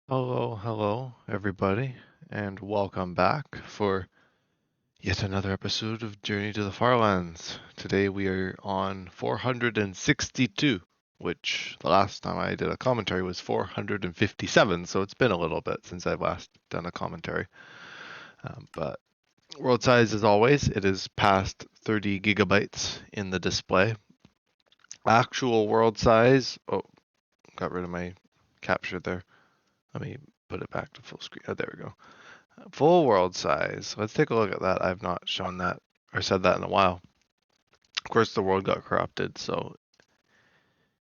Hello, everybody, and welcome back for yet another episode of Journey to the Farlands. Today we are on 462, which the last time I did a commentary was 457, so it's been a little bit since I've last done a commentary. But world size, as always, it is past 30 gigabytes in the display. Actual world size, oh, got rid of my capture there. Let me put it back to full screen. Oh, there we go. Full world size. Let's take a look at that. I've not shown that or said that in a while. Of course, the world got corrupted, so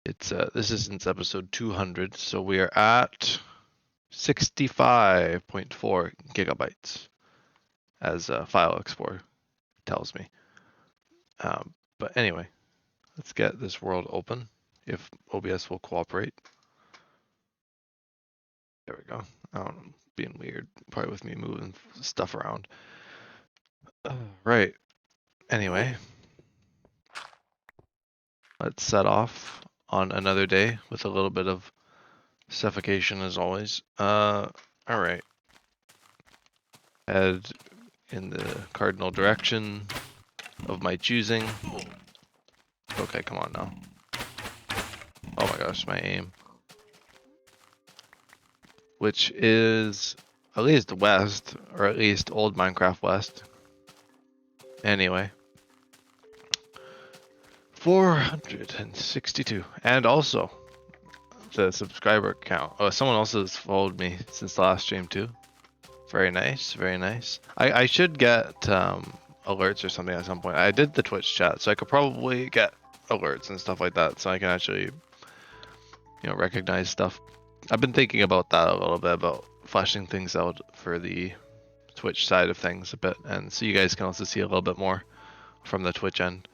it's this is since episode 200. So we are at 65.4 gigabytes, as File Explorer tells me. But anyway, let's get this world open if OBS will cooperate. There we go. I don't know, being weird, probably with me moving stuff around. Right. Anyway, let's set off on another day with a little bit of suffocation as always. All right. Head in the cardinal direction of my choosing. Okay, come on now. Oh my gosh, my aim. Which is at least west, or at least old Minecraft west. Anyway. 462. And also, the subscriber count. Oh, someone else has followed me since the last stream too. Very nice, very nice. I should get alerts or something at some point. I did the Twitch chat, so I could probably get alerts and stuff like that, so I can actually, recognize stuff. I've been thinking about that a little bit, about fleshing things out for the Twitch side of things a bit, and so you guys can also see a little bit more from the Twitch end.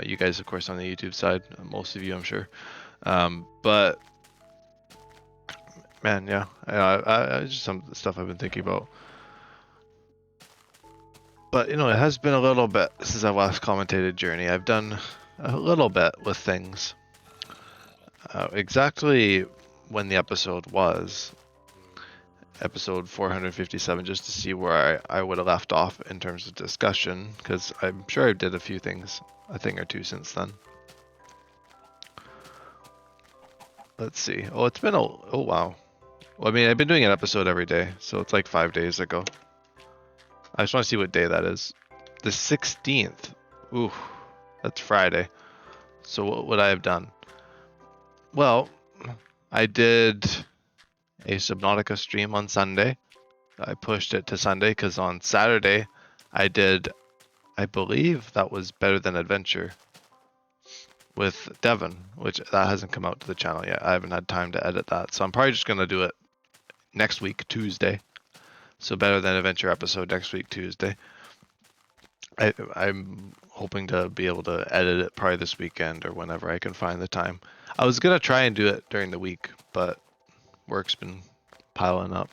You guys, of course, on the YouTube side, most of you, I'm sure. But man, yeah, just some stuff I've been thinking about. But it has been a little bit since I last commentated Journey. I've done a little bit with things. Exactly when the episode was, episode 457, just to see where I would have left off in terms of discussion, because I'm sure I did a few things, a thing or two since then. Let's see. Oh, it's been oh wow. Well, I mean, I've been doing an episode every day, so it's like 5 days ago. I just want to see what day that is. The 16th. Ooh, that's Friday. So what would I have done? Well, I did a Subnautica stream on Sunday. I pushed it to Sunday because on Saturday I did, I believe that was Better Than Adventure with Devon, which that hasn't come out to the channel yet. I haven't had time to edit that, so I'm probably just gonna do it next week, Tuesday. So Better Than Adventure episode next week, Tuesday. I'm hoping to be able to edit it probably this weekend or whenever I can find the time. I was gonna try and do it during the week, but work's been piling up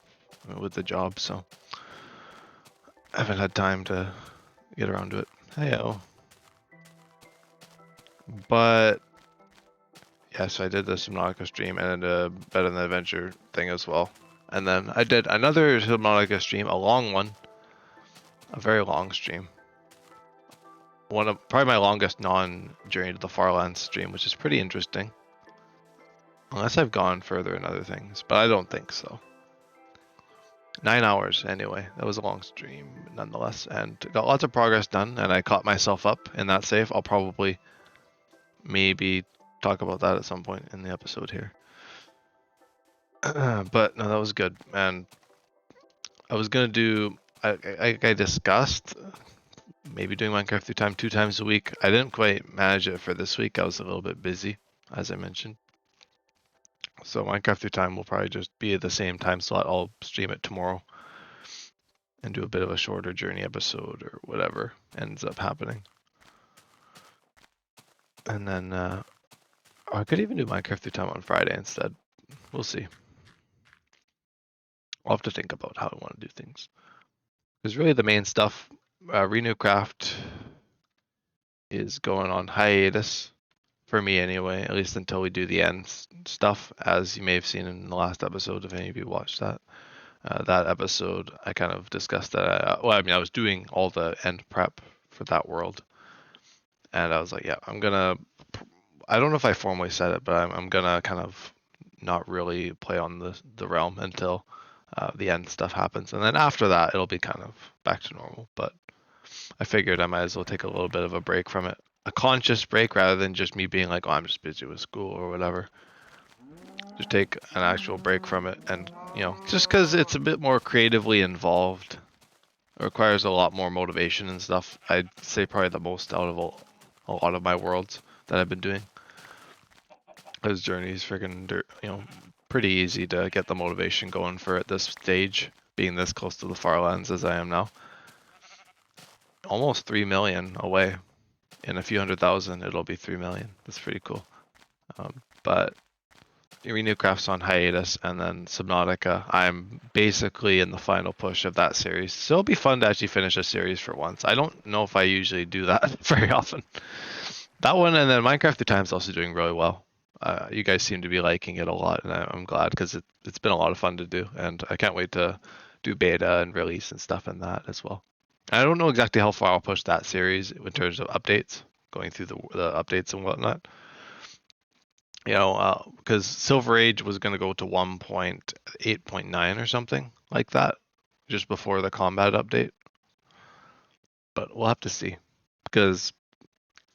with the job, so I haven't had time to get around to it. Heyo. But yeah, so I did the Subnautica stream and a Better Than Adventure thing as well. And then I did another Subnautica stream, a long one, a very long stream. One of probably my longest non-Journey to the Farlands stream, which is pretty interesting. Unless I've gone further in other things, but I don't think so. 9 hours anyway. That was a long stream nonetheless, and got lots of progress done, and I caught myself up in that save. I'll probably maybe talk about that at some point in the episode here. But no, that was good, and I was gonna do. I discussed maybe doing Minecraft through time 2 times a week. I didn't quite manage it for this week. I was a little bit busy, as I mentioned. So Minecraft through time will probably just be at the same time slot. I'll stream it tomorrow and do a bit of a shorter journey episode or whatever ends up happening. And then I could even do Minecraft through time on Friday instead. We'll see. I'll have to think about how I want to do things. Because really the main stuff, Renewcraft is going on hiatus for me anyway, at least until we do the end stuff, as you may have seen in the last episode, if any of you watched that. That episode, I kind of discussed that. I was doing all the end prep for that world, and I was like, yeah, I don't know if I formally said it, but I'm gonna kind of not really play on the realm until the end stuff happens, and then after that, it'll be kind of back to normal. But I figured I might as well take a little bit of a break from it, a conscious break, rather than just me being like, oh, I'm just busy with school or whatever. Just take an actual break from it, and just because it's a bit more creatively involved, it requires a lot more motivation and stuff. I'd say probably the most out of a lot of my worlds that I've been doing. Those journeys freaking pretty easy to get the motivation going for at this stage, being this close to the Farlands as I am now. Almost 3 million away. In a few 100,000, it'll be 3 million. That's pretty cool. But Renewcraft's on hiatus, and then Subnautica, I'm basically in the final push of that series. So it'll be fun to actually finish a series for once. I don't know if I usually do that very often. That one, and then Minecraft Through Time is also doing really well. You guys seem to be liking it a lot, and I'm glad because it's been a lot of fun to do, and I can't wait to do beta and release and stuff in that as well. I don't know exactly how far I'll push that series in terms of updates, going through the updates and whatnot. Because Silver Age was going to go to 1.8.9 or something like that, just before the combat update. But we'll have to see, because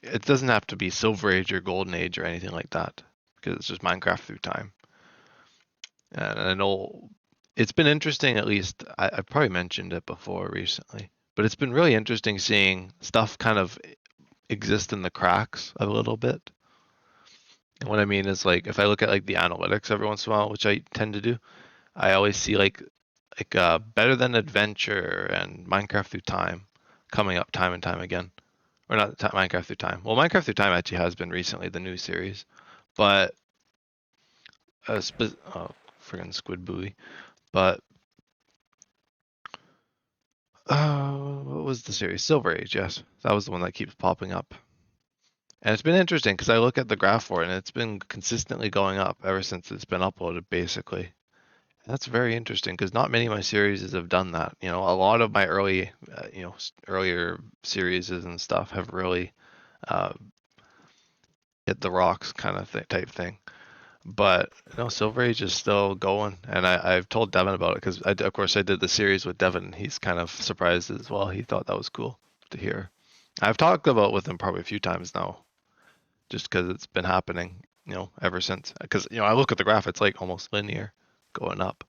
it doesn't have to be Silver Age or Golden Age or anything like that, because it's just Minecraft Through Time. And I know it's been interesting, at least I've probably mentioned it before recently, but it's been really interesting seeing stuff kind of exist in the cracks a little bit. And what I mean is, like, if I look at like the analytics every once in a while, which I tend to do, I always see like Better Than Adventure and Minecraft Through Time coming up time and time again. Or not Minecraft Through Time. Well, Minecraft Through Time actually has been recently, the new series. But friggin' Squid Buoy. But what was the series? Silver Age, yes. That was the one that keeps popping up. And it's been interesting because I look at the graph for it, and it's been consistently going up ever since it's been uploaded, basically. And that's very interesting because not many of my series have done that. A lot of my earlier series and stuff have really hit the rocks kind of type thing. But Silver Age is still going, and I've told Devin about it because of course I did the series with Devin. He's kind of surprised as well. He thought that was cool to hear. I've talked about it with him probably a few times now, just because it's been happening, ever since. Because I look at the graph, it's like almost linear, going up.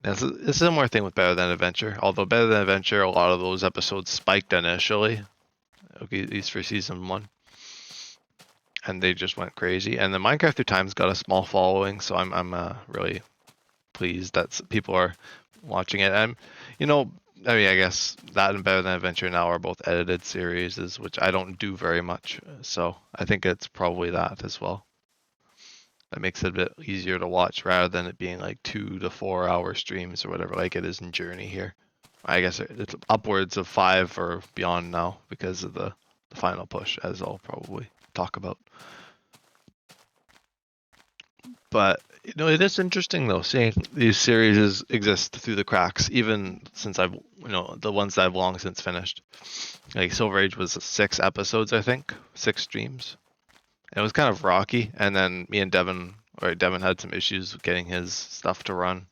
And it's a similar thing with Better Than Adventure. Although Better Than Adventure, a lot of those episodes spiked initially, at least for season 1. And they just went crazy. And the Minecraft Through Time's got a small following, so I'm really pleased that people are watching it. And I guess that and Better Than Adventure now are both edited series, which I don't do very much. So I think it's probably that as well. That makes it a bit easier to watch rather than it being like 2 to 4 hour streams or whatever, like it is in Journey here. I guess it's upwards of 5 or beyond now because of the final push, as I'll probably talk about. But it is interesting though, seeing these series exist through the cracks, even since I've the ones that I've long since finished. Like Silver Age was 6 episodes, I think, 6 streams. And it was kind of rocky, and then me and Devin had some issues with getting his stuff to run.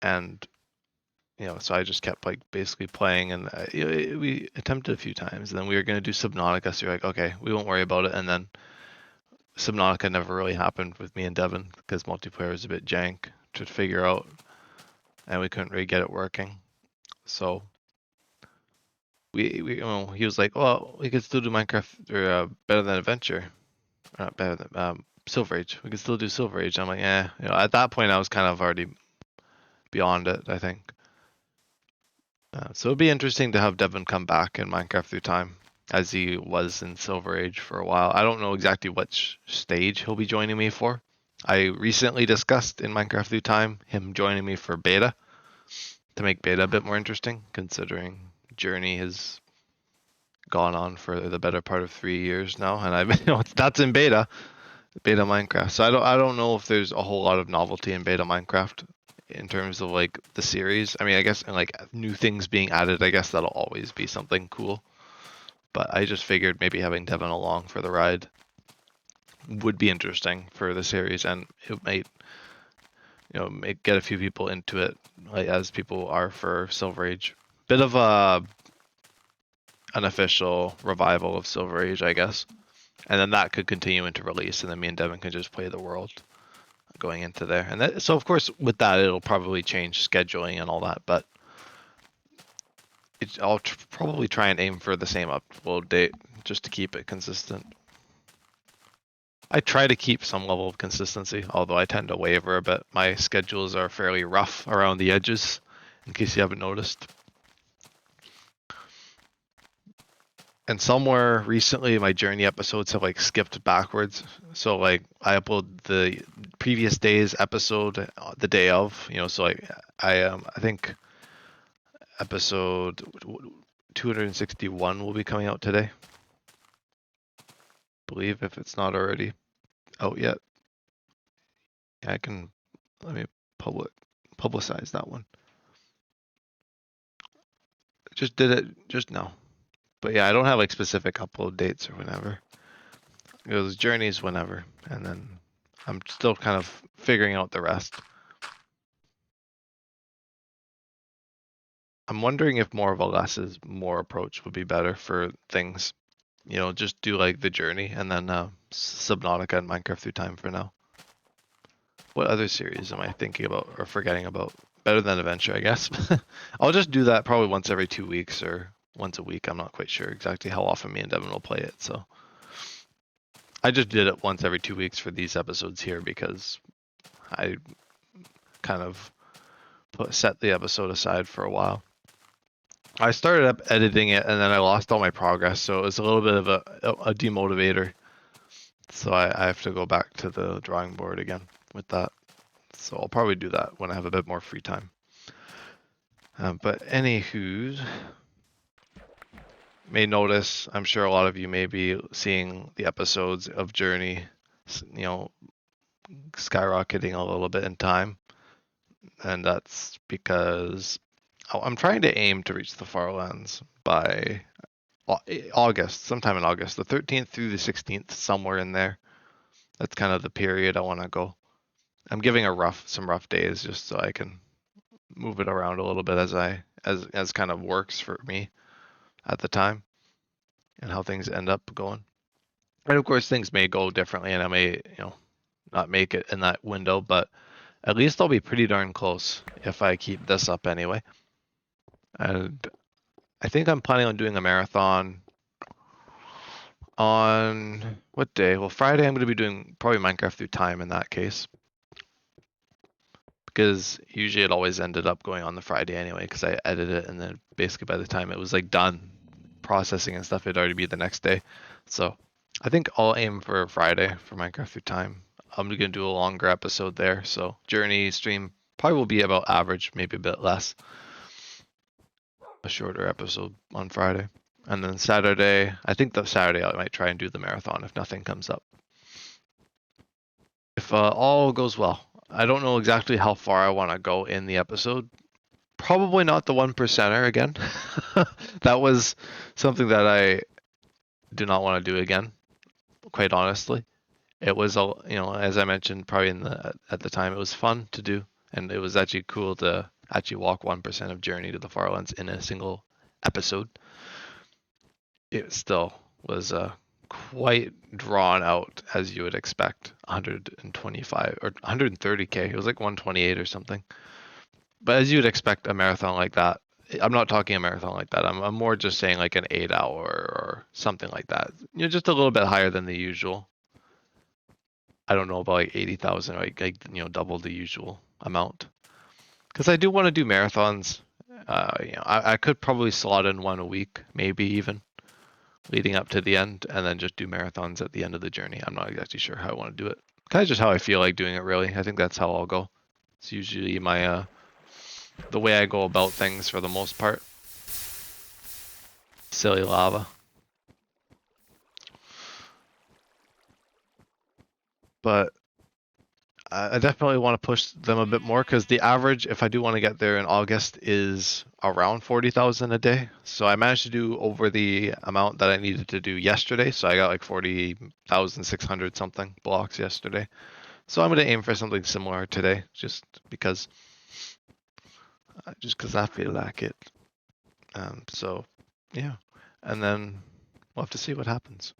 And so I just kept like basically playing, and we attempted a few times, and then we were gonna do Subnautica, so you're like, okay, we won't worry about it, and then Subnautica never really happened with me and Devin because multiplayer was a bit jank to figure out, and we couldn't really get it working. So we he was like, well, we could still do Minecraft or Better Than Adventure, or not Better Than Silver Age. We could still do Silver Age. I'm like, at that point I was kind of already beyond it, I think. So it'd be interesting to have Devin come back in Minecraft Through Time, as he was in Silver Age for a while. I don't know exactly which stage he'll be joining me for. I recently discussed in Minecraft Through Time him joining me for beta, to make beta a bit more interesting, considering Journey has gone on for the better part of 3 years now, and I've that's in beta Minecraft. So I don't know if there's a whole lot of novelty in beta Minecraft in terms of like the series. I mean, I guess like new things being added, I guess that'll always be something cool. But I just figured maybe having Devin along for the ride would be interesting for the series, and it might, get a few people into it, like as people are for Silver Age. Bit of a unofficial revival of Silver Age, I guess. And then that could continue into release, and then me and Devin can just play the world going into there. And that, so of course with that it'll probably change scheduling and all that, but I'll probably try and aim for the same upload date just to keep it consistent. I try to keep some level of consistency, although I tend to waver a bit. My schedules are fairly rough around the edges, in case you haven't noticed. And somewhere recently, my journey episodes have like skipped backwards. So like I upload the previous day's episode the day of, so like I think episode 261 will be coming out today. I believe, if it's not already out yet. Yeah, let me publicize that one. Just did it just now. But yeah, I don't have like specific upload dates or whenever. It was journeys whenever, and then I'm still kind of figuring out the rest. I'm wondering if more of a less is more approach would be better for things. Just do like the journey and then Subnautica and Minecraft through time for now. What other series am I thinking about or forgetting about? Better than Adventure, I guess. I'll just do that probably once every 2 weeks or once a week. I'm not quite sure exactly how often me and Devin will play it. So I just did it once every 2 weeks for these episodes here because I kind of set the episode aside for a while. I started up editing it and then I lost all my progress, so it was a little bit of a demotivator. So I have to go back to the drawing board again with that. So I'll probably do that when I have a bit more free time. But anywho, may notice, I'm sure a lot of you may be seeing the episodes of Journey, skyrocketing a little bit in time. And that's because I'm trying to aim to reach the Farlands by August, sometime in August, the 13th through the 16th, somewhere in there. That's kind of the period I want to go. I'm giving some rough days just so I can move it around a little bit as kind of works for me at the time and how things end up going. And of course things may go differently and I may, not make it in that window, but at least I'll be pretty darn close if I keep this up anyway. And I think I'm planning on doing a marathon on what day? Well, Friday I'm going to be doing probably Minecraft through time in that case. Because usually it always ended up going on the Friday anyway because I edited it and then basically by the time it was like done processing and stuff, it'd already be the next day. So I think I'll aim for Friday for Minecraft through time. I'm going to do a longer episode there. So Journey stream probably will be about average, maybe a bit less. A shorter episode on Friday. And then Saturday, I think the Saturday I might try and do the marathon if nothing comes up. If all goes well. I don't know exactly how far I want to go in the episode. Probably not the 1%er again. That was something that I do not want to do again, quite honestly. It was, as I mentioned, probably at the time, it was fun to do. And it was actually cool to actually walk 1% of Journey to the Farlands in a single episode. It still was quite drawn out, as you would expect. 125 or 130k. It was like 128 or something. But as you would expect a marathon like that, I'm not talking a marathon like that. I'm more just saying like an 8-hour or something like that. Just a little bit higher than the usual. I don't know about like 80,000, like double the usual amount. Because I do want to do marathons. I could probably slot in one a week, maybe even, leading up to the end, and then just do marathons at the end of the journey. I'm not exactly sure how I want to do it. Kind of just how I feel like doing it, really. I think that's how I'll go. It's usually my the way I go about things for the most part. Silly lava. but I definitely want to push them a bit more because the average, if I do want to get there in August, is around 40,000 a day. So I managed to do over the amount that I needed to do yesterday. So I got like 40,600 something blocks yesterday. So I'm going to aim for something similar today, because just because I feel like it. So yeah, and then we'll have to see what happens.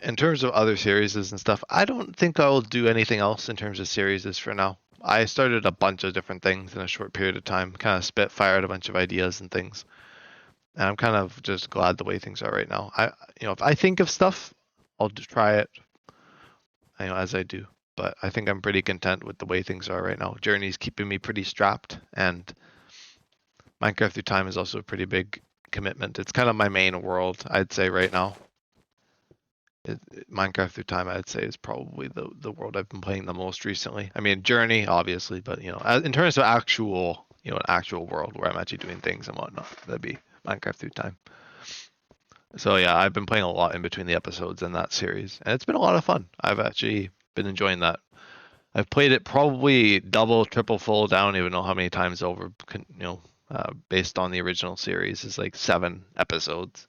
In terms of other series and stuff, I don't think I'll do anything else in terms of series for now. I started a bunch of different things in a short period of time, kind of spitfired a bunch of ideas and things, and I'm kind of just glad the way things are right now. If I think of stuff, I'll just try it, as I do. But I think I'm pretty content with the way things are right now. Journey's keeping me pretty strapped, and Minecraft Through Time is also a pretty big commitment. It's kind of my main world, I'd say, right now. Minecraft Through Time, I'd say, is probably the world I've been playing the most recently. I mean, Journey, obviously, but in terms of actual, an actual world where I'm actually doing things and whatnot, that'd be Minecraft Through Time. So yeah, I've been playing a lot in between the episodes in that series, and it's been a lot of fun. I've actually been enjoying that. I've played it probably double, triple fold. I don't even know how many times over. Based on the original series, is like 7 episodes.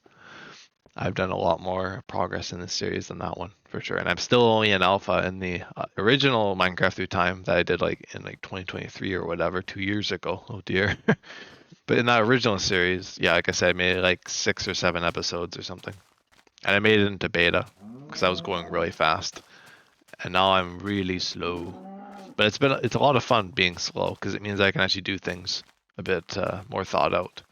I've done a lot more progress in this series than that one for sure, and I'm still only in alpha in the original Minecraft Through Time that I did like in like 2023 or whatever, 2 years ago. Oh dear. But in that original series, yeah, like I said, I made like 6 or 7 episodes or something, and I made it into beta because I was going really fast, and now I'm really slow. But it's a lot of fun being slow because it means I can actually do things a bit more thought out.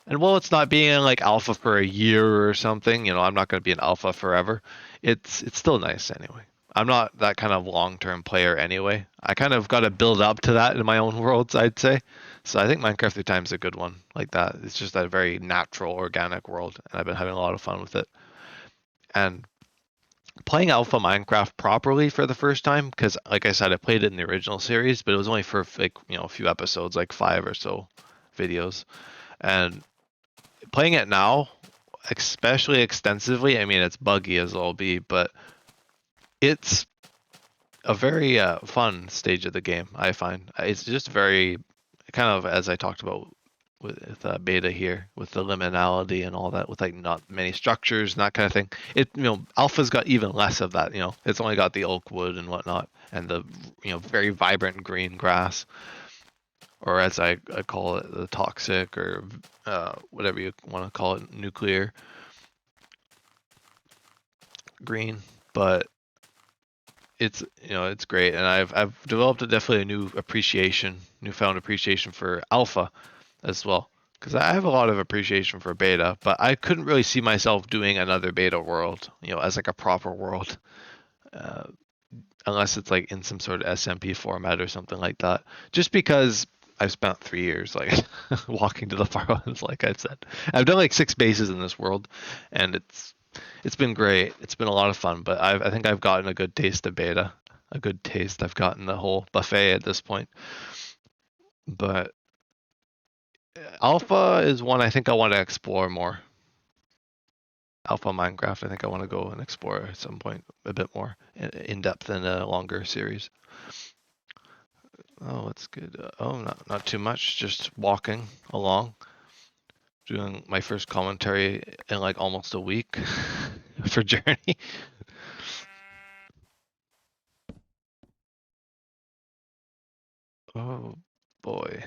And while it's not being like alpha for a year or something, I'm not going to be an alpha forever. It's still nice anyway. I'm not that kind of long-term player anyway. I kind of got to build up to that in my own worlds, I'd say. So I think Minecraft Through Time is a good one like that. It's just a very natural, organic world, and I've been having a lot of fun with it. And playing Alpha Minecraft properly for the first time, because like I said, I played it in the original series, but it was only for like a few episodes, like 5 or so videos. And playing it now, especially extensively, I mean, it's buggy as all be, but it's a very fun stage of the game, I find. It's just very, kind of as I talked about with beta here, with the liminality and all that, with like not many structures and that kind of thing. Alpha's got even less of that. It's only got the oak wood and whatnot, and the very vibrant green grass, or as I call it, the toxic, or whatever you want to call it, nuclear green. But it's great, and I've developed definitely a newfound appreciation for alpha as well, because I have a lot of appreciation for beta, but I couldn't really see myself doing another beta world, as like a proper world, uh, unless it's like in some sort of SMP format or something like that. Just because I've spent 3 years like walking to the Farlands, like I said. I've done like 6 bases in this world, and it's been great. It's been a lot of fun, but I think I've gotten a good taste of beta. A good taste. I've gotten the whole buffet at this point. But alpha is one I think I want to explore more. Alpha Minecraft, I think I want to go and explore at some point a bit more in depth in a longer series. Oh, that's good. Not too much. Just walking along, doing my first commentary in like almost a week for Journey. Oh boy.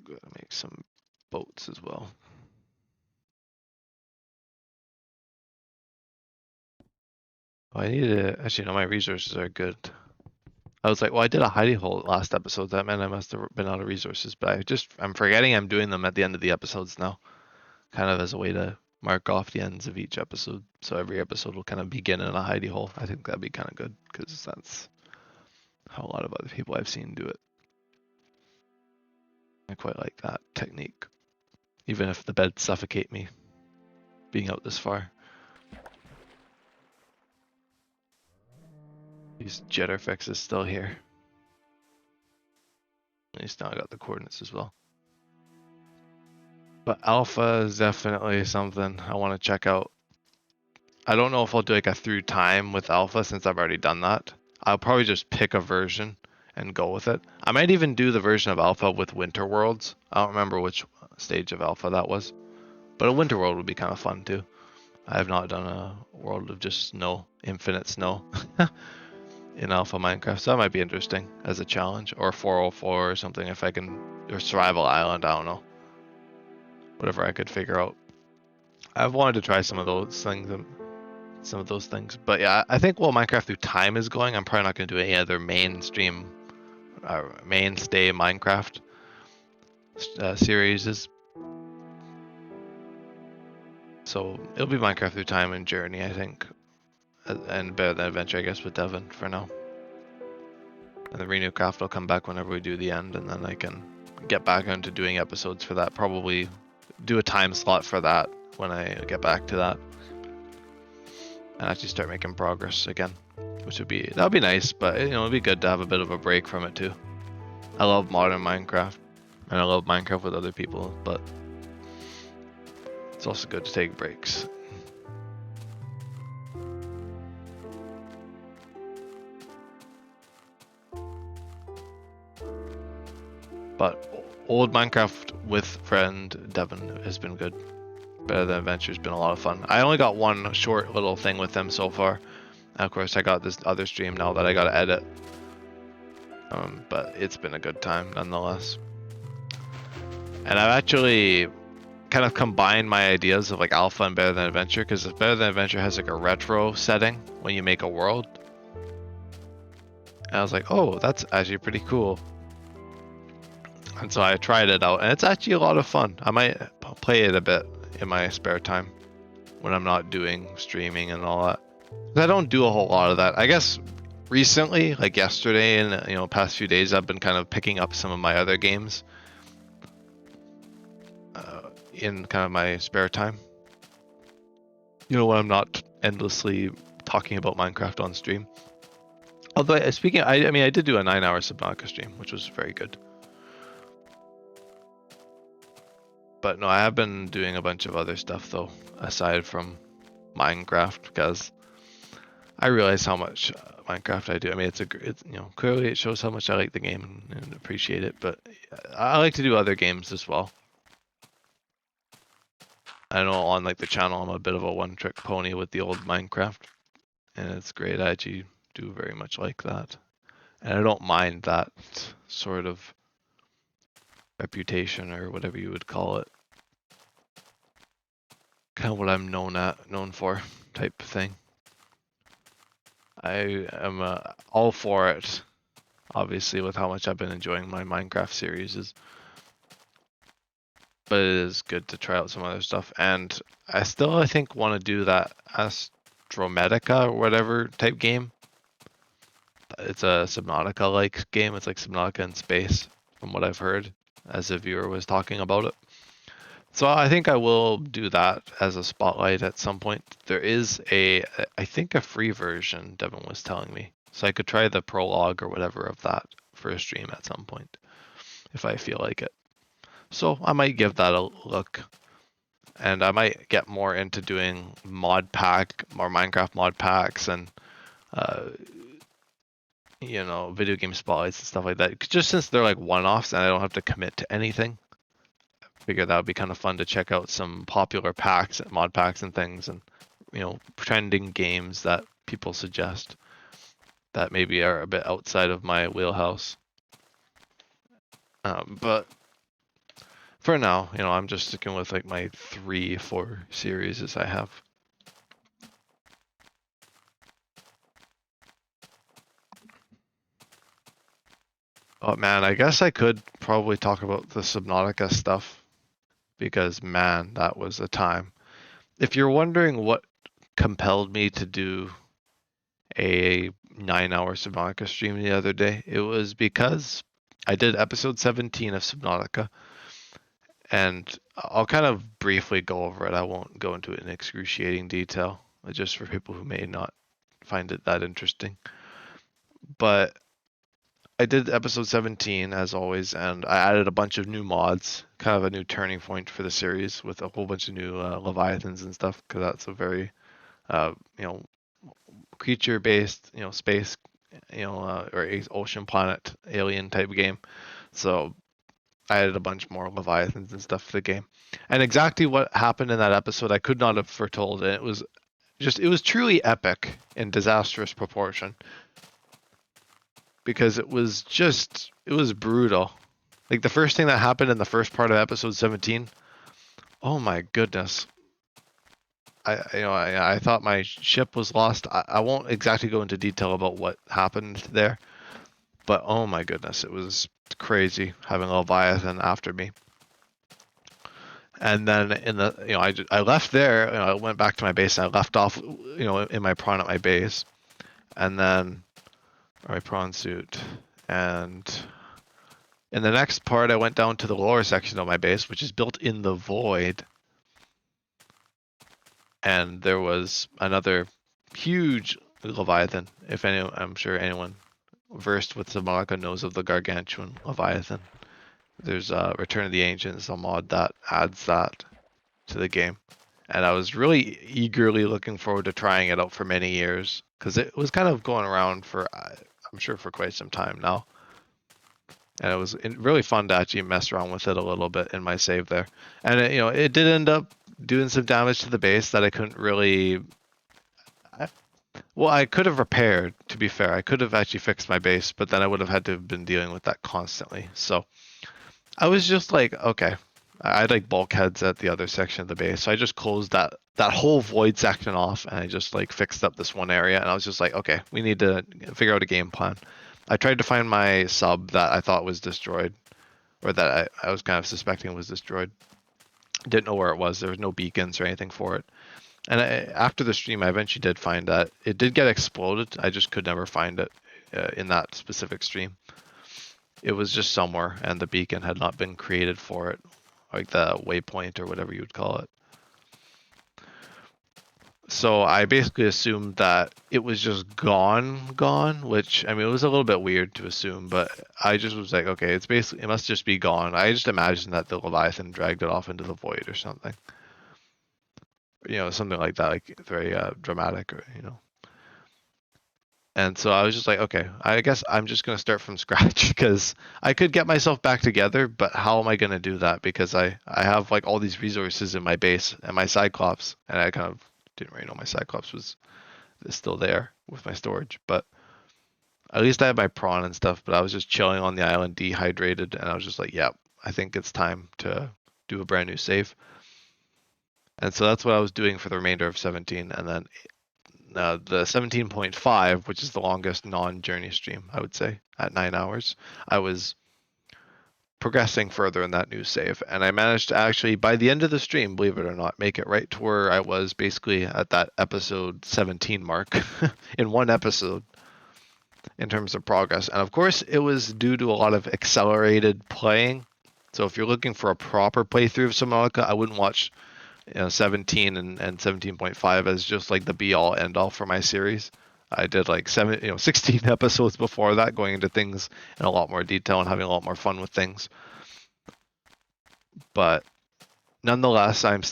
Gotta make some boats as well. Oh, I need to actually no, my resources are good. I was like, well, I did a hidey hole last episode. That meant I must have been out of resources, but I'm forgetting I'm doing them at the end of the episodes now, kind of as a way to mark off the ends of each episode. So every episode will kind of begin in a hidey hole. I think that'd be kind of good because that's how a lot of other people I've seen do it. I quite like that technique, even if the beds suffocate me being out this far. These jitter fixes still here. At least now I got the coordinates as well. But alpha is definitely something I want to check out. I don't know if I'll do like a through time with alpha since I've already done that. I'll probably just pick a version and go with it. I might even do the version of alpha with winter worlds. I don't remember which stage of alpha that was. But a winter world would be kind of fun too. I have not done a world of just snow, infinite snow in alpha Minecraft, so that might be interesting as a challenge. Or 404 or something if I can, or survival island, I don't know. Whatever I could figure out. I've wanted to try some of those things. But yeah, I think while Minecraft Through Time is going, I'm probably not going to do any other mainstay Minecraft series. So it'll be Minecraft Through Time and Journey, I think, and Better Than Adventure, I guess, with Devin for now. And the Renew Craft will come back whenever we do the end, and then I can get back into doing episodes for that. Probably do a time slot for that when I get back to that. And actually start making progress again, which would be nice, but it'd be good to have a bit of a break from it too. I love modern Minecraft, and I love Minecraft with other people, but it's also good to take breaks. But old Minecraft with friend Devin has been good. Better Than Adventure has been a lot of fun. I only got one short little thing with them so far. And of course, I got this other stream now that I got to edit. But it's been a good time nonetheless. And I've actually kind of combined my ideas of like alpha and Better Than Adventure, because Better Than Adventure has like a retro setting when you make a world. And I was like, oh, that's actually pretty cool. And so I tried it out, and it's actually a lot of fun. I might play it a bit in my spare time when I'm not doing streaming and all that. I don't do a whole lot of that. I guess recently, like yesterday and past few days, I've been kind of picking up some of my other games in kind of my spare time. When I'm not endlessly talking about Minecraft on stream. Although I did do a 9-hour Subnautica stream, which was very good. But no, I have been doing a bunch of other stuff though, aside from Minecraft, because I realize how much Minecraft I do. I mean, it's clearly it shows how much I like the game and appreciate it, but I like to do other games as well. I know on like the channel I'm a bit of a one-trick pony with the old Minecraft, and it's great. I actually do very much like that, and I don't mind that sort of reputation or whatever you would call it. Kind of what I'm known for type thing. I am all for it, obviously, with how much I've been enjoying my Minecraft series. But it is good to try out some other stuff, and I think want to do that Astromedica or whatever type game. It's a Subnautica-like game. It's like Subnautica in space, from what I've heard, as a viewer was talking about it. So I think I will do that as a spotlight at some point. There is I think a free version, Devin was telling me. So I could try the prologue or whatever of that for a stream at some point, if I feel like it. So I might give that a look. And I might get more into doing more Minecraft mod packs and video game spotlights and stuff like that. Just since they're like one-offs and I don't have to commit to anything. I figure that would be kind of fun to check out some popular packs, mod packs and things, and trending games that people suggest that maybe are a bit outside of my wheelhouse. But for now, I'm just sticking with like my 3-4 series as I have. Oh man, I guess I could probably talk about the Subnautica stuff, because man, that was a time. If you're wondering what compelled me to do a 9-hour Subnautica stream the other day, it was because I did episode 17 of Subnautica, and I'll kind of briefly go over it. I won't go into it in excruciating detail, just for people who may not find it that interesting. But I did episode 17 as always, and I added a bunch of new mods, kind of a new turning point for the series with a whole bunch of new Leviathans and stuff, because that's a very, you know, creature-based, space, or ocean planet alien type game. So I added a bunch more Leviathans and stuff to the game. And exactly what happened in that episode, I could not have foretold. And it was truly epic in disastrous proportion. Because it was brutal. Like the first thing that happened in the first part of episode 17, oh my goodness. I thought my ship was lost. I won't exactly go into detail about what happened there, but oh my goodness, it was crazy having a Leviathan after me. And then I left there. I went back to my base and I left off, in my prawn at my base, and then or my prawn suit, and in the next part I went down to the lower section of my base, which is built in the void, and there was another huge Leviathan. If any, I'm sure anyone versed with Subnautica knows of the gargantuan Leviathan. There's Return of the Ancients, a mod that adds that to the game. And I was really eagerly looking forward to trying it out for many years, because it was kind of going around for, I'm sure, for quite some time now. And it was really fun to actually mess around with it a little bit in my save there. And it did end up doing some damage to the base that I couldn't really. Well, I could have repaired, to be fair. I could have actually fixed my base, but then I would have had to have been dealing with that constantly. So I was just like, okay. I had like bulkheads at the other section of the base, so I just closed that whole void section off, and I just like fixed up this one area, and I was just like, okay, we need to figure out a game plan. I tried to find my sub that I thought was destroyed, or that I was kind of suspecting was destroyed. Didn't know where it was. There was no beacons or anything for it. And after the stream, I eventually did find that it did get exploded. I just could never find it in that specific stream. It was just somewhere, and the beacon had not been created for it, like the waypoint or whatever you would call it. So I basically assumed that it was just gone, which, I mean, it was a little bit weird to assume, but I just was like, okay, it must just be gone. I just imagined that the Leviathan dragged it off into the void or something. Something like that, like very dramatic, or. And so I was just like, okay, I guess I'm just going to start from scratch, because I could get myself back together, but how am I going to do that? Because I have like all these resources in my base and my Cyclops, and I kind of didn't really know my Cyclops is still there with my storage, but at least I have my prawn and stuff. But I was just chilling on the island, dehydrated, and I was just like, yeah, I think it's time to do a brand new save. And so that's what I was doing for the remainder of 17, and then the 17.5, which is the longest non-journey stream, I would say, at 9 hours, I was progressing further in that new save, and I managed to actually, by the end of the stream, believe it or not, make it right to where I was basically at that episode 17 mark in one episode in terms of progress. And of course, it was due to a lot of accelerated playing. So if you're looking for a proper playthrough of Subnautica, I wouldn't watch 17 and 17.5 as just like the be all end all for my series. I did like 16 episodes before that, going into things in a lot more detail and having a lot more fun with things. But nonetheless, I'm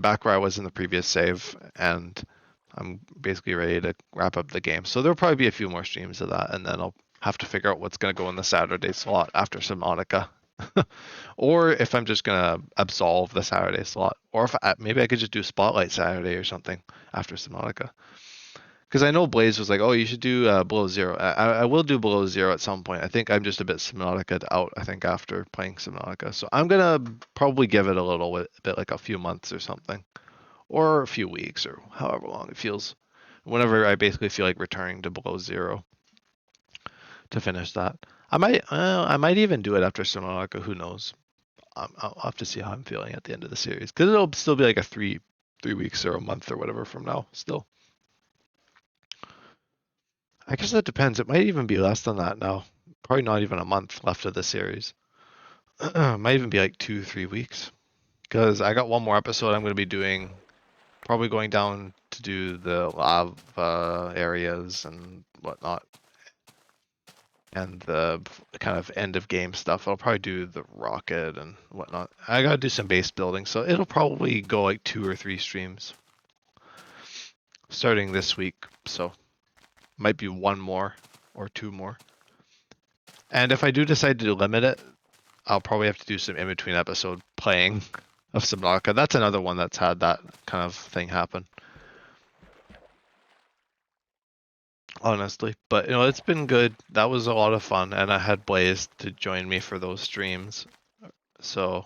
back where I was in the previous save, and I'm basically ready to wrap up the game. So there'll probably be a few more streams of that, and then I'll have to figure out what's going to go in the Saturday slot after Subnautica. Or if I'm just gonna absolve the Saturday slot, or if maybe I could just do Spotlight Saturday or something after Subnautica. Because I know Blaze was like, "Oh, you should do Below Zero." I will do Below Zero at some point. I think I'm just a bit Subnautica out. I think after playing Subnautica, so I'm gonna probably give it a little bit, like a few months or something, or a few weeks, or however long it feels. Whenever I basically feel like returning to Below Zero to finish that. I might even do it after Subnautica. Who knows? I'll have to see how I'm feeling at the end of the series, because it'll still be like a three weeks or a month or whatever from now still. I guess that depends. It might even be less than that now. Probably not even a month left of the series. Might even be like 2-3 weeks, because I got one more episode I'm going to be doing, probably going down to do the lava areas and whatnot. and the kind of end of game stuff. I'll probably do the rocket and whatnot. I gotta do some base building, so it'll probably go like 2 or 3 streams starting this week. So might be 1 more or 2 more. And if I do decide to limit it, I'll probably have to do some in-between episode playing of Subnautica. That's another one that's had that kind of thing happen. Honestly, but it's been good. That was a lot of fun, and I had Blaze to join me for those streams, so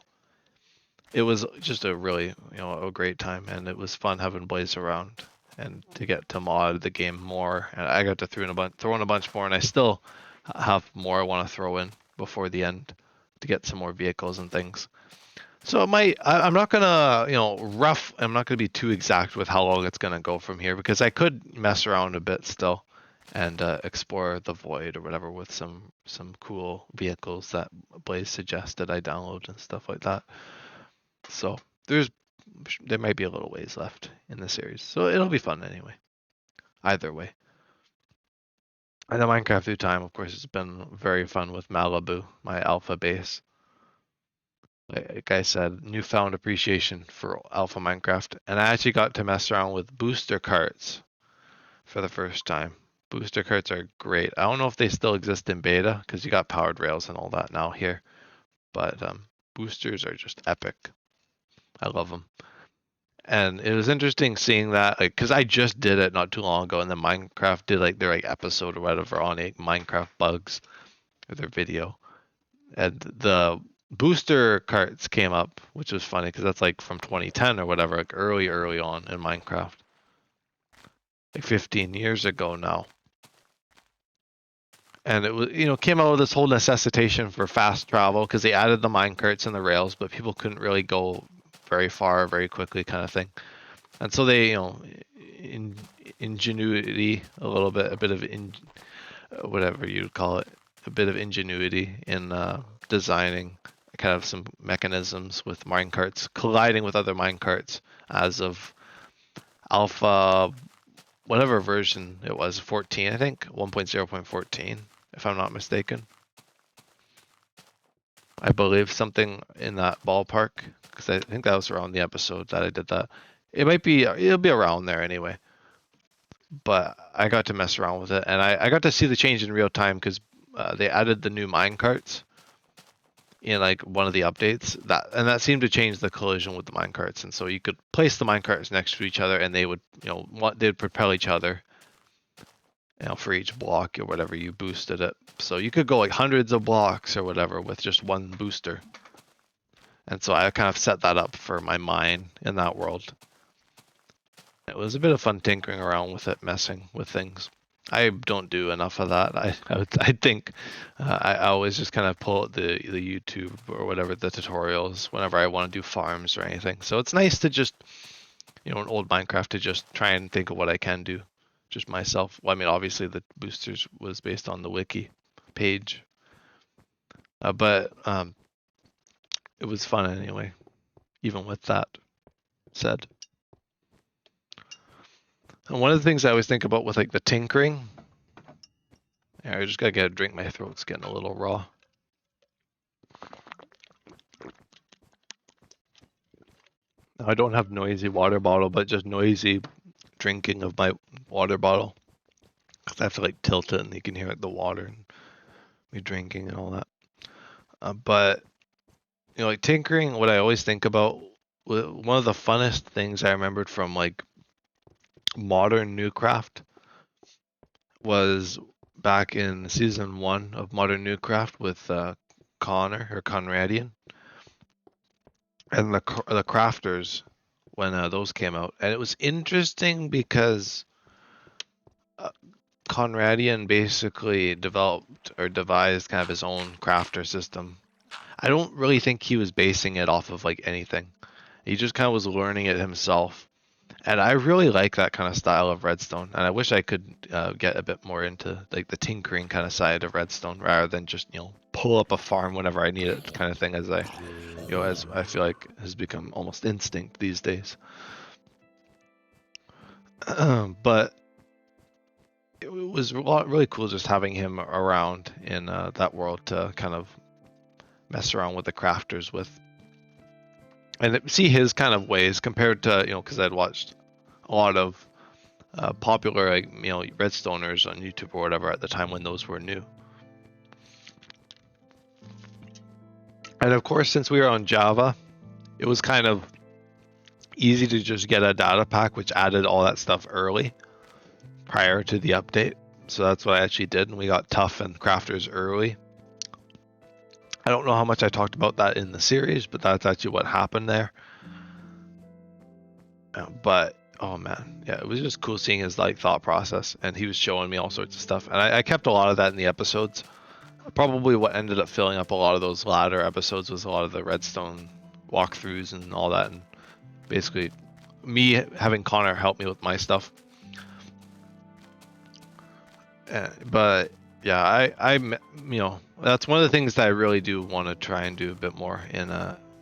it was just a really a great time, and it was fun having Blaze around and to get to mod the game more. And I got to throw in a bunch more, and I still have more I want to throw in before the end to get some more vehicles and things. So I'm not gonna I'm not gonna be too exact with how long it's gonna go from here, because I could mess around a bit still and explore the void or whatever with some cool vehicles that Blaze suggested I download and stuff like that. So there might be a little ways left in the series, so it'll be fun anyway. Either way. And the Minecraft through time, of course, has been very fun with Malibu, my alpha base. Like I said, newfound appreciation for alpha Minecraft, and I actually got to mess around with booster carts for the first time. Booster carts are great. I don't know if they still exist in beta, because you got powered rails and all that now here, but boosters are just epic. I love them. And it was interesting seeing that, like, because I just did it not too long ago, and then Minecraft did like their episode or whatever on Minecraft bugs, or their video, and the booster carts came up, which was funny because that's like from 2010 or whatever, like early on in Minecraft, like 15 years ago now. And it was came out of this whole necessitation for fast travel, because they added the minecarts and the rails, but people couldn't really go very far very quickly, kind of thing. And so they ingenuity a little bit, a bit of whatever you'd call it, a bit of ingenuity in designing kind of some mechanisms with minecarts colliding with other minecarts as of alpha, whatever version it was, 14, I think, 1.0.14, if I'm not mistaken. I believe something in that ballpark, because I think that was around the episode that I did that. It'll be around there anyway. But I got to mess around with it, and I got to see the change in real time, because they added the new minecarts in like one of the updates, that seemed to change the collision with the minecarts, and so you could place the minecarts next to each other, and they would they'd propel each other for each block or whatever you boosted it. So you could go like hundreds of blocks or whatever with just one booster. And so I kind of set that up for my mine in that world. It was a bit of fun tinkering around with it, messing with things. I don't do enough of that. I think I always just kind of pull out the YouTube or whatever, the tutorials, whenever I want to do farms or anything. So it's nice to just, in old Minecraft, to just try and think of what I can do just myself. Well, I mean, obviously the boosters was based on the wiki page, but it was fun anyway, even with that said. And one of the things I always think about with like the tinkering, I just gotta get a drink, my throat's getting a little raw. Now, I don't have noisy water bottle, but just noisy drinking of my water bottle, because I have to like tilt it and you can hear like the water and me drinking and all that. But like tinkering, what I always think about, one of the funnest things I remembered from like modern Newcraft was back in season 1 of Modern Newcraft with Connor or Conradian and the crafters when those came out. And it was interesting because Conradian basically developed or devised kind of his own crafter system. I don't really think he was basing it off of like anything. He just kind of was learning it himself. And I really like that kind of style of Redstone, and I wish I could get a bit more into like the tinkering kind of side of Redstone, rather than just pull up a farm whenever I need it kind of thing, as as I feel like has become almost instinct these days. But it was really cool just having him around in that world to kind of mess around with the crafters with, and see his kind of ways compared to, because I'd watched a lot of popular, like, Redstoners on YouTube or whatever at the time when those were new. And of course, since we were on Java, it was kind of easy to just get a data pack which added all that stuff early prior to the update. So that's what I actually did, and we got tough and crafters early. I don't know how much I talked about that in the series, but that's actually what happened there. But oh man, yeah, it was just cool seeing his like thought process, and he was showing me all sorts of stuff, and I kept a lot of that in the episodes. Probably what ended up filling up a lot of those latter episodes was a lot of the redstone walkthroughs and all that, and basically me having Connor help me with my stuff. But yeah, I that's one of the things that I really do want to try and do a bit more in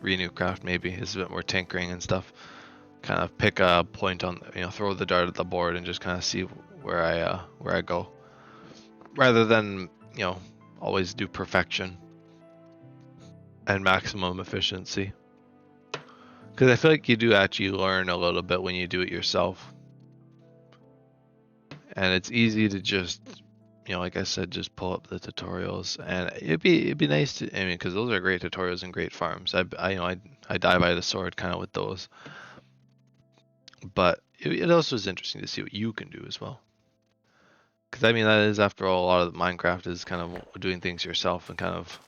Renewcraft, maybe, is a bit more tinkering and stuff. Kind of pick a point on, throw the dart at the board and just kind of see where I go, rather than always do perfection and maximum efficiency. Because I feel like you do actually learn a little bit when you do it yourself, and it's easy to just, like I said, just pull up the tutorials, and it'd be nice to, because those are great tutorials and great farms. I die by the sword kind of with those. But it also is interesting to see what you can do as well. Because that is, after all, a lot of Minecraft is kind of doing things yourself and kind of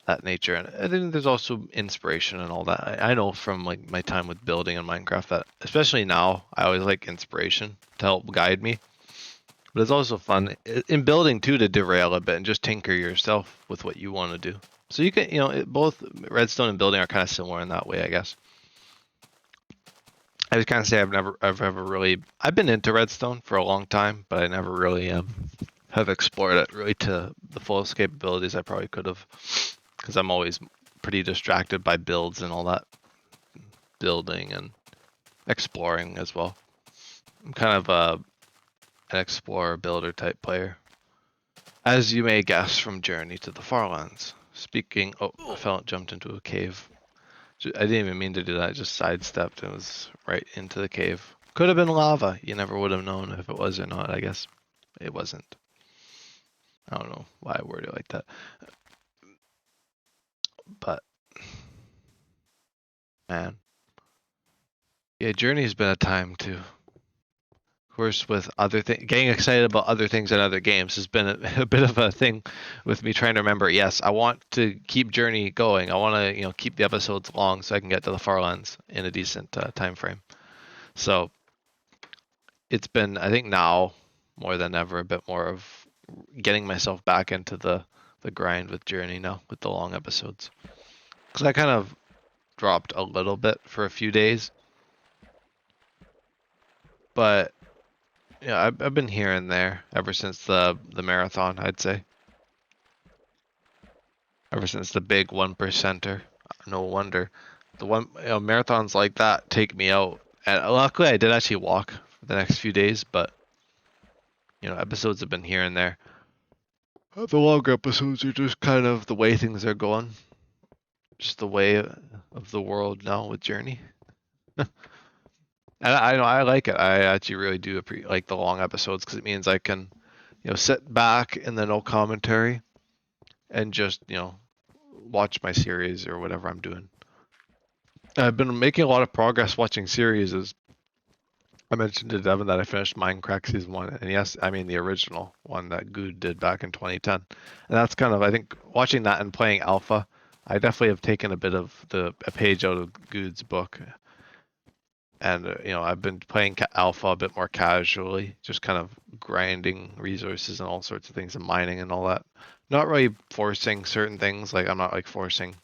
that nature. And I think there's also inspiration and all that. I know from like my time with building in Minecraft that, especially now, I always like inspiration to help guide me. But it's also fun in building too to derail a bit and just tinker yourself with what you want to do. So you can, both redstone and building are kind of similar in that way, I guess. I just kind of say I've ever really, I've been into redstone for a long time, but I never really have explored it really to the fullest capabilities I probably could have, because I'm always pretty distracted by builds and all that, building and exploring as well. I'm kind of an explorer builder type player, as you may guess from Journey to the Farlands. Speaking, I jumped into a cave. I didn't even mean to do that. I just sidestepped and was right into the cave. Could have been lava. You never would have known if it was or not, I guess. It wasn't. I don't know why I worded it like that. But, man. Yeah, Journey's been a time too. Of course, with other things, getting excited about other things and other games has been a bit of a thing with me trying to remember. Yes, I want to keep Journey going. I want to, keep the episodes long so I can get to the Farlands in a decent time frame. So it's been, I think now more than ever, a bit more of getting myself back into the grind with Journey now with the long episodes. Because I kind of dropped a little bit for a few days, but yeah, I've been here and there ever since the marathon, I'd say. Ever since the big 1%er. No wonder. The marathons like that take me out. And luckily I did actually walk for the next few days, but episodes have been here and there. The longer episodes are just kind of the way things are going. Just the way of the world now with Journey. And I know I like it. I actually really do like the long episodes, because it means I can, sit back in the no commentary and just, watch my series or whatever I'm doing. I've been making a lot of progress watching series. As I mentioned to Devin that I finished Minecraft Season 1, and yes, I mean the original one that Good did back in 2010. And that's kind of, I think, watching that and playing Alpha, I definitely have taken a bit of a page out of Good's book. And, I've been playing Alpha a bit more casually, just kind of grinding resources and all sorts of things and mining and all that. Not really forcing certain things. Like, I'm not like forcing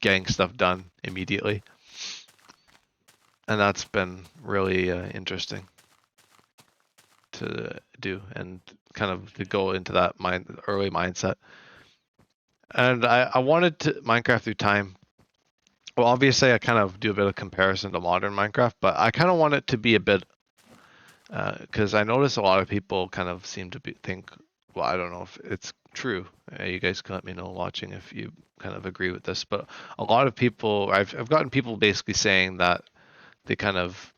getting stuff done immediately. And that's been really interesting to do and kind of to go into that early mindset. And I wanted to Minecraft through time. Well, obviously I kind of do a bit of comparison to modern Minecraft, but I kind of want it to be a bit Because I notice a lot of people kind of seem to think, well, I don't know if it's true. You guys can let me know watching if you kind of agree with this, but a lot of people, I've gotten people basically saying that they kind of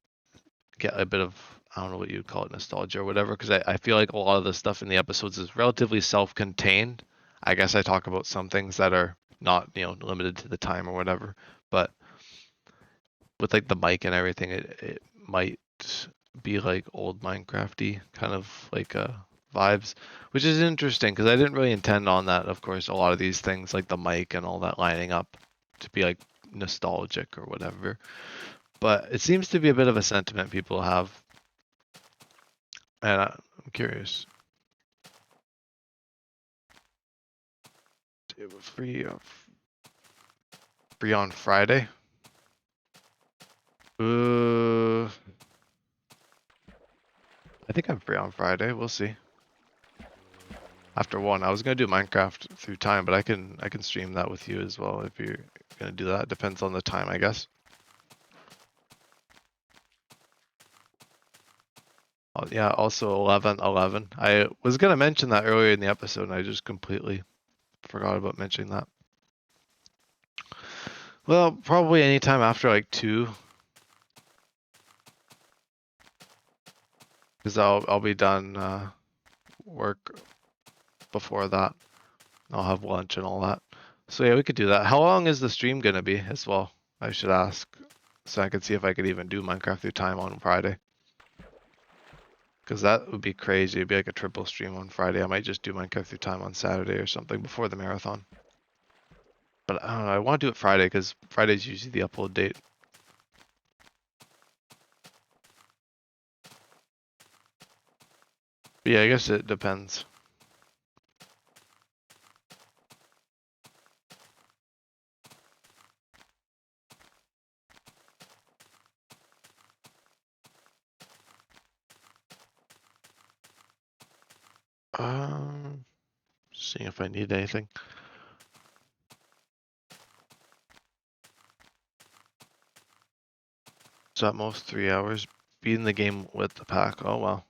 get a bit of, I don't know what you'd call it, nostalgia or whatever, because I feel like a lot of the stuff in the episodes is relatively self-contained. I guess I talk about some things that are not, limited to the time or whatever, but with like the mic and everything, it might be like old Minecrafty kind of like vibes, which is interesting because I didn't really intend on that. Of course, a lot of these things like the mic and all that lining up to be like nostalgic or whatever, but it seems to be a bit of a sentiment people have, and I'm curious. It was free on Friday. Uh, I think I'm free on Friday. We'll see. After one, I was gonna do Minecraft through time, but I can stream that with you as well if you're gonna do that. Depends on the time, I guess. Oh, yeah, also 11:11. I was gonna mention that earlier in the episode, and I just completely forgot about mentioning that. Well, probably anytime after like 2, because I'll be done work before that. I'll have lunch and all that. So yeah, we could do that. How long is the stream gonna be as well? I should ask, so I could see if I could even do Minecraft through time on Friday. Because that would be crazy. It'd be like a triple stream on Friday. I might just do Minecraft through time on Saturday or something before the marathon. But I don't know. I want to do it Friday because Friday's usually the upload date. But yeah, I guess it depends. Seeing if I need anything. So at most 3 hours. Beating the game with the pack. Oh well.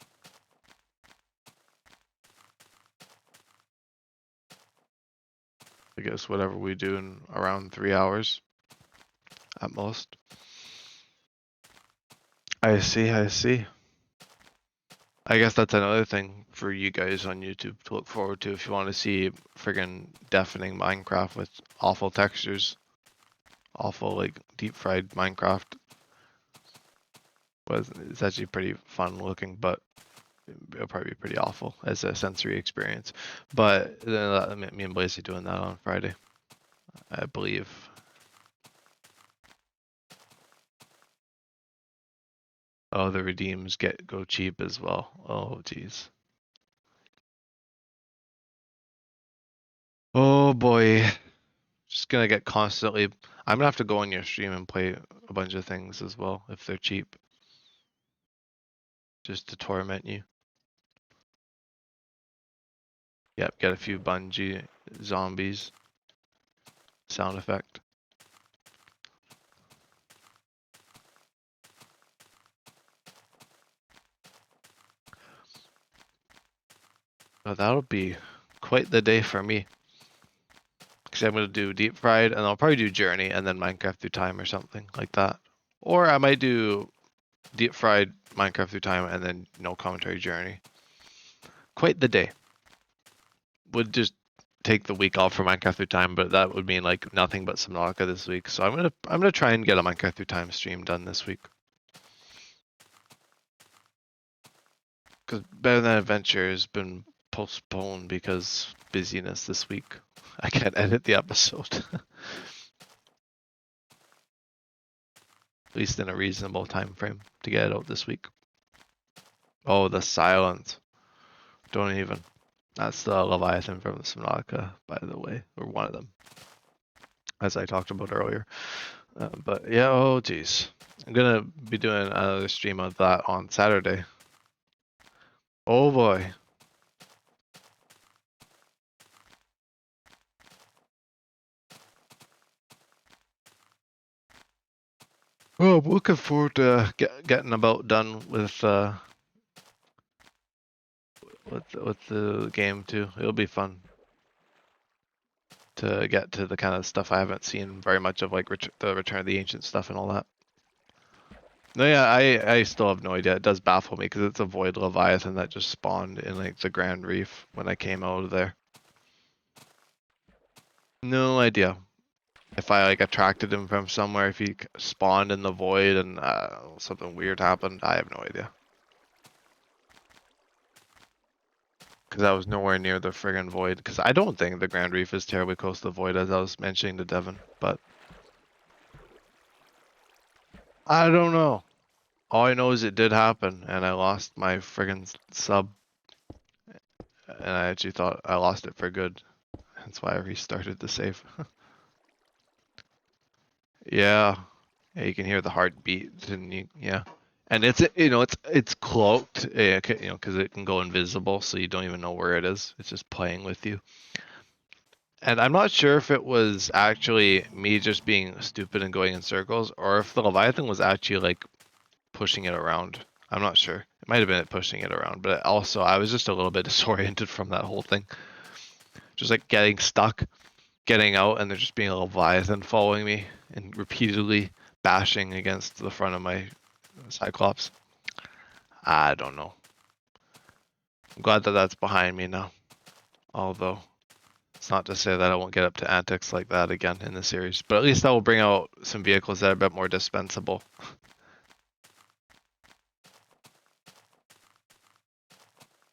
I guess whatever we do in around 3 hours at most. I see, I see. I guess that's another thing for you guys on YouTube to look forward to if you want to see friggin' deafening Minecraft with awful textures. Awful, like, deep fried Minecraft. But it's actually pretty fun looking, but it'll probably be pretty awful as a sensory experience. But then me and Blaze are doing that on Friday, I believe. Oh, the redeems go cheap as well. Oh, jeez. Oh boy. Just gonna get constantly. I'm gonna have to go on your stream and play a bunch of things as well if they're cheap, just to torment you. Yep, get a few bungee zombies. Sound effect. Oh, that'll be quite the day for me. Because I'm gonna do deep fried and I'll probably do journey and then Minecraft through time or something like that. Or I might do deep fried Minecraft through time and then no commentary journey. Quite the day. Would just take the week off for Minecraft through time, but that would mean like nothing but Subnautica this week. So I'm gonna try and get a Minecraft through time stream done this week. Because Better Than Adventure has been postponed because busyness this week. I can't edit the episode. At least in a reasonable time frame to get it out this week. Oh, the silence. Don't even. That's the Leviathan from Subnautica, by the way, or one of them, as I talked about earlier. But yeah, oh geez. I'm gonna be doing another stream of that on Saturday. Oh boy. Oh, I'm looking forward to getting about done with with the game too. It'll be fun to get to the kind of stuff I haven't seen very much of, like the Return of the Ancient stuff and all that. No, yeah, I still have no idea. It does baffle me because it's a Void Leviathan that just spawned in like the Grand Reef when I came out of there. No idea. If I like attracted him from somewhere, if he spawned in the void and something weird happened, I have no idea. Because I was nowhere near the friggin' void. Because I don't think the Grand Reef is terribly close to the void, as I was mentioning to Devin. But I don't know. All I know is it did happen, and I lost my friggin' sub. And I actually thought I lost it for good. That's why I restarted the save. Yeah. Yeah, you can hear the heartbeat, and yeah. And it's it's cloaked, because it can go invisible, so you don't even know where it is. It's just playing with you. And I'm not sure if it was actually me just being stupid and going in circles, or if the Leviathan was actually like pushing it around. I'm not sure. It might have been it pushing it around, but also I was just a little bit disoriented from that whole thing. Just like getting stuck, getting out, and there just being a Leviathan following me and repeatedly bashing against the front of my Cyclops. I don't know. I'm glad that that's behind me now. Although, it's not to say that I won't get up to antics like that again in the series. But at least that will bring out some vehicles that are a bit more dispensable.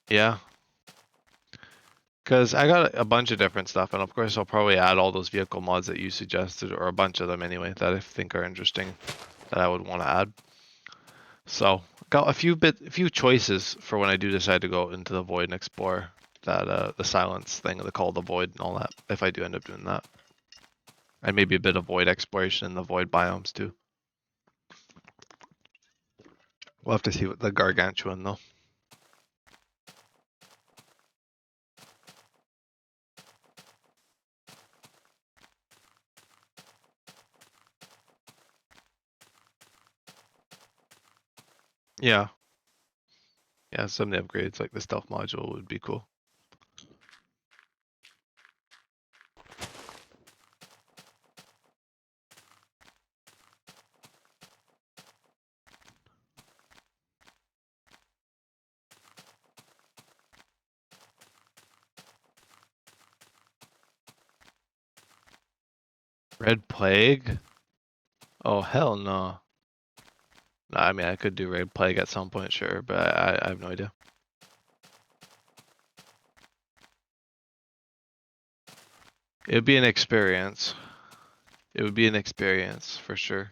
Yeah. Because I got a bunch of different stuff, and of course I'll probably add all those vehicle mods that you suggested, or a bunch of them anyway, that I think are interesting, that I would want to add. So, got a few choices for when I do decide to go into the void and explore that the silence thing, the call of the void and all that, if I do end up doing that. And maybe a bit of void exploration in the void biomes too. We'll have to see what the gargantuan though. Yeah. Yeah, some of the upgrades like the stealth module would be cool. Red Plague? Oh, hell no. No, I mean, I could do Red Plague at some point, sure, but I have no idea. It would be an experience. It would be an experience, for sure.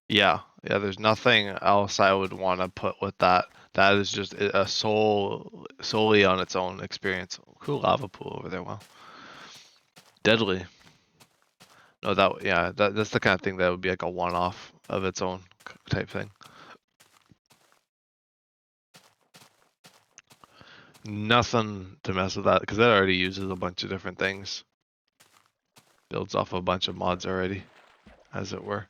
Yeah, yeah, there's nothing else I would want to put with that. That is just a solely on its own experience. Cool lava pool over there, wow. Deadly. No, that's the kind of thing that would be like a one-off of its own type thing. Nothing to mess with that because that already uses a bunch of different things. Builds off a bunch of mods already, as it were.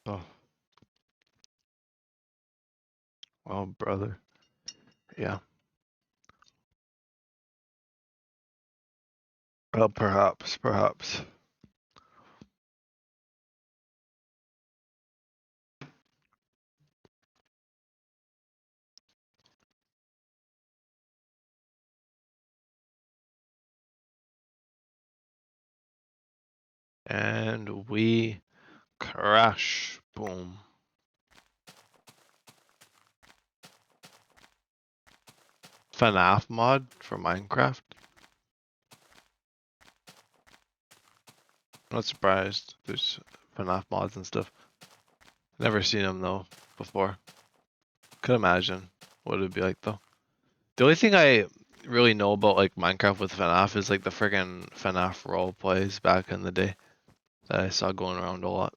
Oh, well, brother. Yeah. Well, perhaps. And we crash. Boom. FNAF mod for Minecraft. I'm not surprised. There's FNAF mods and stuff. Never seen them though before. Could imagine what it would be like though. The only thing I really know about like Minecraft with FNAF is like the friggin' FNAF role plays back in the day that I saw going around a lot.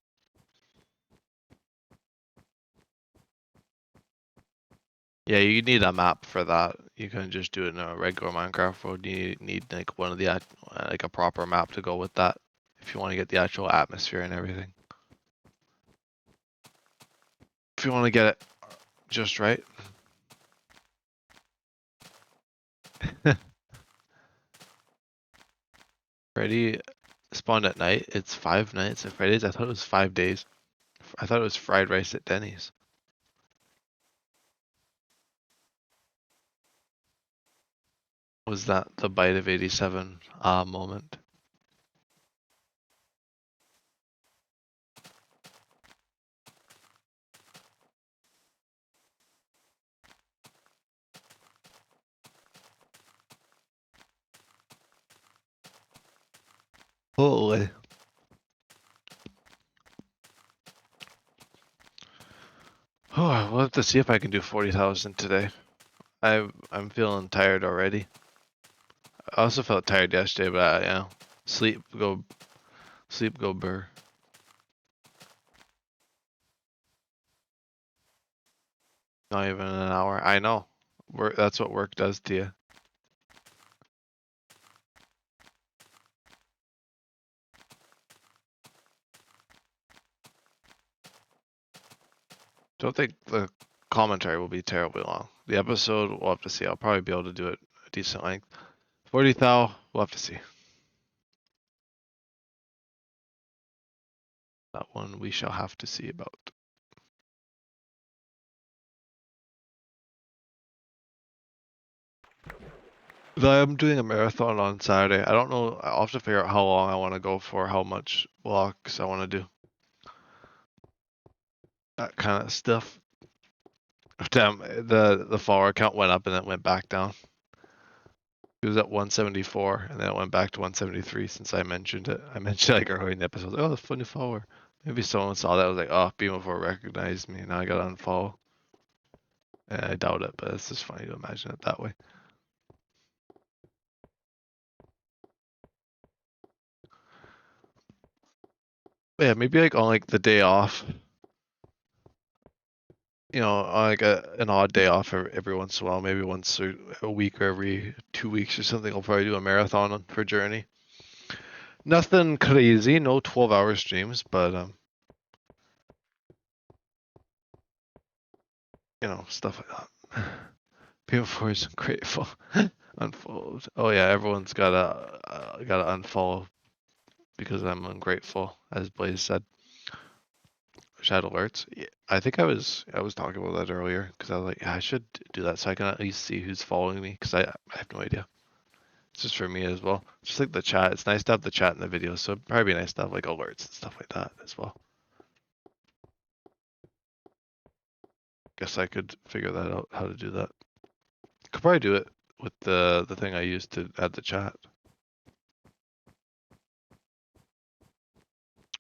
Yeah, you need a map for that. You can just do it in a regular Minecraft world. You need like one of the like a proper map to go with that if you want to get the actual atmosphere and everything. If you want to get it just right. Freddy spawned at night. It's 5 nights at Freddy's. I thought it was 5 days. I thought it was fried rice at Denny's. Was that the bite of 87 moment? Holy. Oh, we'll have to see if I can do 40,000 today. I'm feeling tired already. I also felt tired yesterday, but yeah, sleep go burr. Not even an hour. I know. Work. That's what work does to you. Don't think the commentary will be terribly long. The episode, we'll have to see. I'll probably be able to do it a decent length. 40,000, we'll have to see. That one we shall have to see about. I'm doing a marathon on Saturday. I don't know. I'll have to figure out how long I want to go for, how much blocks I want to do. That kind of stuff. Damn, the follower count went up and then went back down. It was at 174 and then it went back to 173 since I mentioned it. I mentioned like earlier in the episode, oh, that's funny follower. Maybe someone saw that, was like, oh, Beam4 recognized me, now I gotta unfollow. And I doubt it, but it's just funny to imagine it that way. But yeah, maybe like on like the day off, you know, on like an odd day off every once in a while, maybe once a week or every 2 weeks or something, I'll probably do a marathon for Journey. Nothing crazy, no 12-hour streams, but you know, stuff like that. Beam4 is grateful. Unfollowed. Oh yeah, everyone's gotta unfollow because I'm ungrateful, as Blaze said. Chat alerts. Yeah, I think I was talking about that earlier because I was like, yeah, I should do that so I can at least see who's following me because I have no idea. It's just for me as well. Just like the chat. It's nice to have the chat in the video, so it'd probably be nice to have like alerts and stuff like that as well. Guess I could figure that out, how to do that. Could probably do it with the thing I used to add the chat.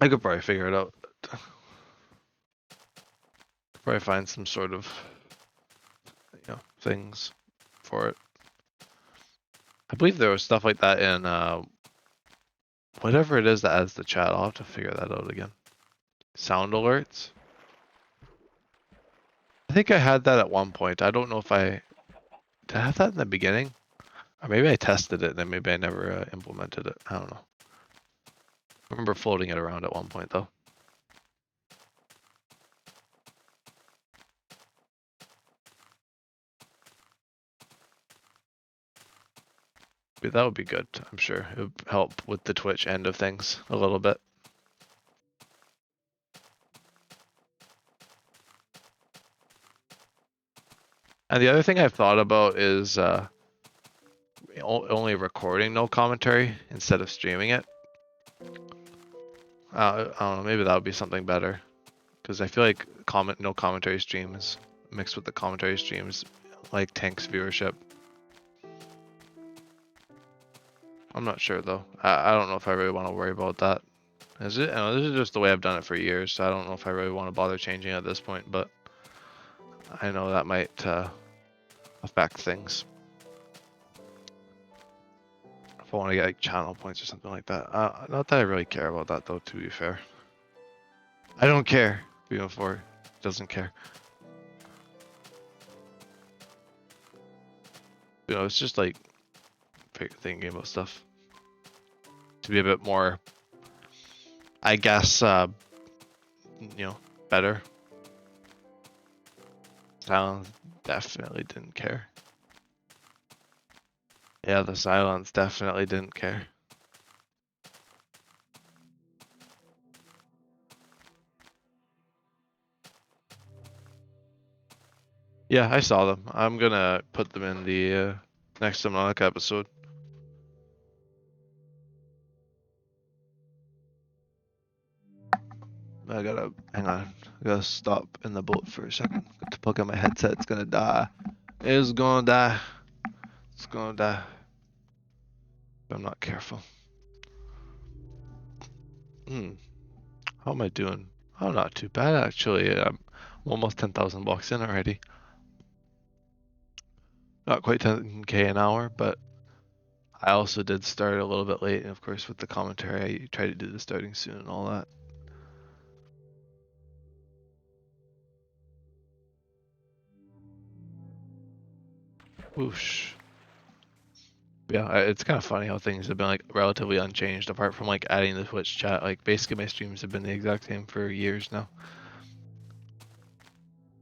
I could probably figure it out. Probably find some sort of, you know, things for it. I believe there was stuff like that in whatever it is that adds the chat. I'll have to figure that out again. Sound alerts. I think I had that at one point. I don't know if did I have that in the beginning, or maybe I tested it and then maybe I never implemented it. I don't know. I remember floating it around at one point though. But that would be good. I'm sure it would help with the Twitch end of things a little bit. And the other thing I've thought about is only recording no commentary instead of streaming it. I don't know, maybe that would be something better. Because I feel like no commentary streams mixed with the commentary streams like tanks viewership. I'm not sure though. I don't know if I really want to worry about that. This is just the way I've done it for years, so I don't know if I really want to bother changing at this point, but I know that might affect things. if I want to get like channel points or something like that. Not that I really care about that though, to be fair. I don't care. BO4 doesn't care. You know, it's just like thinking about stuff to be a bit more, I guess, you know, better. Silence definitely didn't care. Yeah, the silence definitely didn't care. Yeah, I saw them. I'm gonna put them in the next Subnautica episode. I gotta, hang on. I gotta stop in the boat for a second. Got to plug in my headset. It's gonna die. It's gonna die. It's gonna die. If I'm not careful. How am I doing? Oh, not too bad actually. I'm almost 10,000 bucks in already. Not quite 10k an hour, but I also did start a little bit late, and of course with the commentary, I try to do the starting soon and all that. Whoosh. Yeah, it's kind of funny how things have been like relatively unchanged apart from like adding the Twitch chat. Like basically my streams have been the exact same for years now.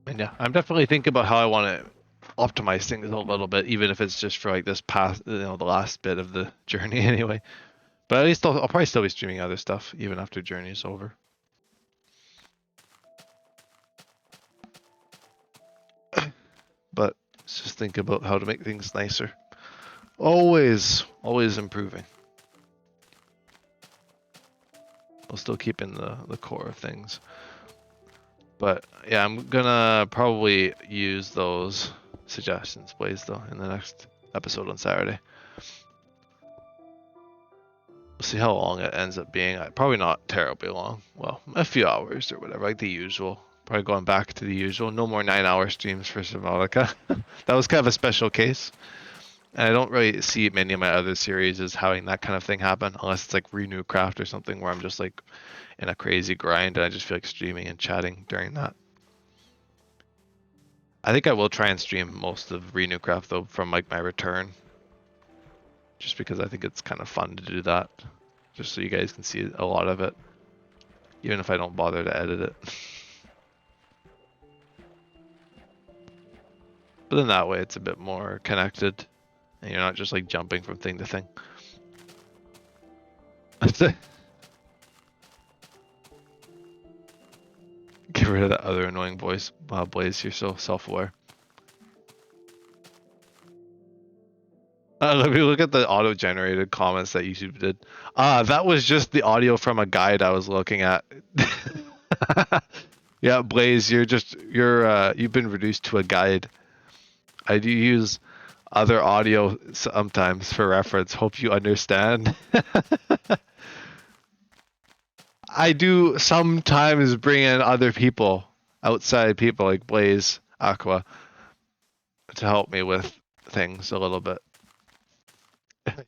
And yeah, I'm definitely thinking about how I want to optimize things a little bit, even if it's just for like this past, you know, the last bit of the journey anyway. But at least I'll probably still be streaming other stuff even after journey's over. But let's just think about how to make things nicer. Always improving. I'll still keep in the core of things. But yeah, I'm gonna probably use those suggestions, Blaze, though, in the next episode on Saturday. We'll see how long it ends up being. Probably not terribly long. Well, a few hours or whatever, like the usual. Probably going back to the usual. No more 9-hour streams for Subnautica. That was kind of a special case. And I don't really see many of my other series as having that kind of thing happen, unless it's like Renew Craft or something where I'm just like in a crazy grind and I just feel like streaming and chatting during that. I think I will try and stream most of Renew Craft though from like my return. Just because I think it's kind of fun to do that. Just so you guys can see a lot of it. Even if I don't bother to edit it. But then that way it's a bit more connected. And you're not just like jumping from thing to thing. Get rid of that other annoying voice. Wow, Blaze, you're so self-aware. Let me look at the auto-generated comments that YouTube did. That was just the audio from a guide I was looking at. Yeah, Blaze, you've been reduced to a guide. I do use other audio sometimes for reference. Hope you understand. I do sometimes bring in other people, outside people like Blaze, Aqua, to help me with things a little bit.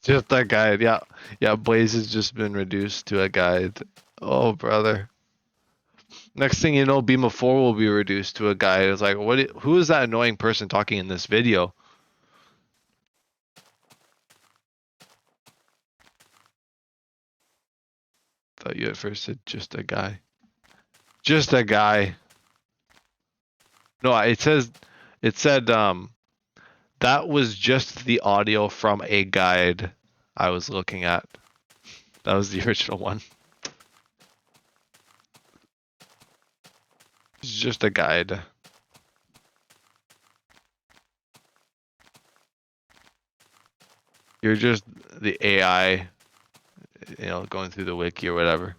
Just a guide, yeah. Yeah, Blaze has just been reduced to a guide. Oh, brother. Next thing you know, Beam of 4 will be reduced to a guide. It's like, who is that annoying person talking in this video? Thought you at first said just a guy. Just a guy. No, it said that was just the audio from a guide I was looking at. That was the original one. It's just a guide. You're just the AI, you know, going through the wiki or whatever.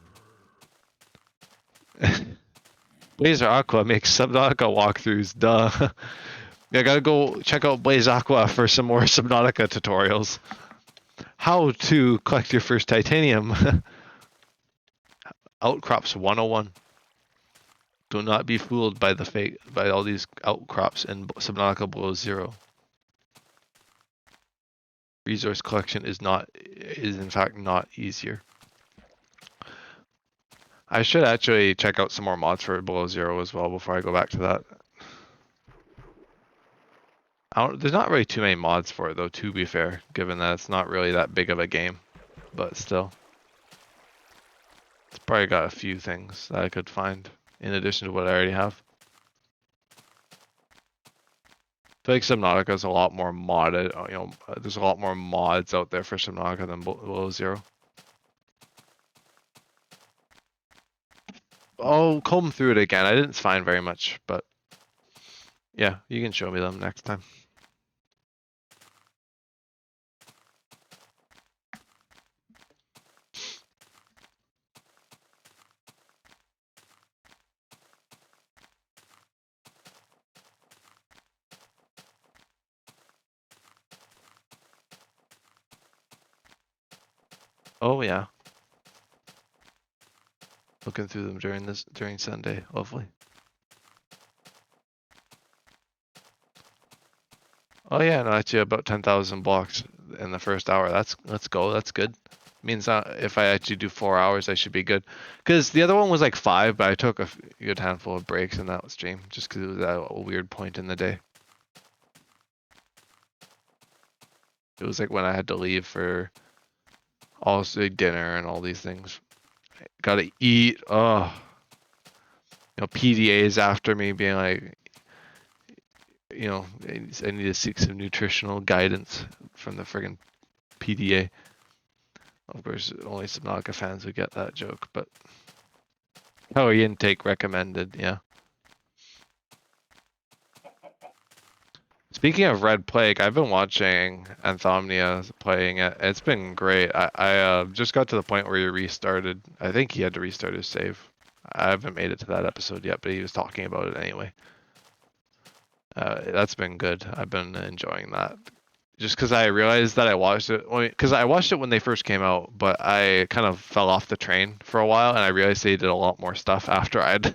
Blaze Aqua makes Subnautica walkthroughs, duh. Yeah, gotta go check out Blaze Aqua for some more Subnautica tutorials. How to collect your first titanium. Outcrops 101. Do not be fooled by by all these outcrops in Subnautica below zero. resource collection is in fact not easier. I should actually check out some more mods for below zero as well before I go back to that. There's not really too many mods for it though, to be fair, given that it's not really that big of a game, but still. It's probably got a few things that I could find in addition to what I already have. I feel like Subnautica is a lot more modded, there's a lot more mods out there for Subnautica than below zero. I'll comb through it again. I didn't find very much, but yeah, you can show me them next time. Oh yeah. Looking through them during Sunday. Lovely. Oh yeah, no, actually about 10,000 blocks in the first hour. Let's go. That's good. Means if I actually do 4 hours, I should be good. Because the other one was like 5, but I took a good handful of breaks in that stream just because it was at a weird point in the day. It was like when I had to leave for also dinner and all these things. Gotta eat. Oh, PDA's after me being like, I need to seek some nutritional guidance from the friggin' PDA. Of course, only Subnautica fans would get that joke, but calorie intake recommended, yeah. Speaking of Red Plague, I've been watching Anthomnia playing it. It's been great. I just got to the point where he restarted. I think he had to restart his save. I haven't made it to that episode yet, but he was talking about it anyway. That's been good. I've been enjoying that. Just because I realized that I watched it, because I watched it when they first came out, but I kind of fell off the train for a while, and I realized they did a lot more stuff after I'd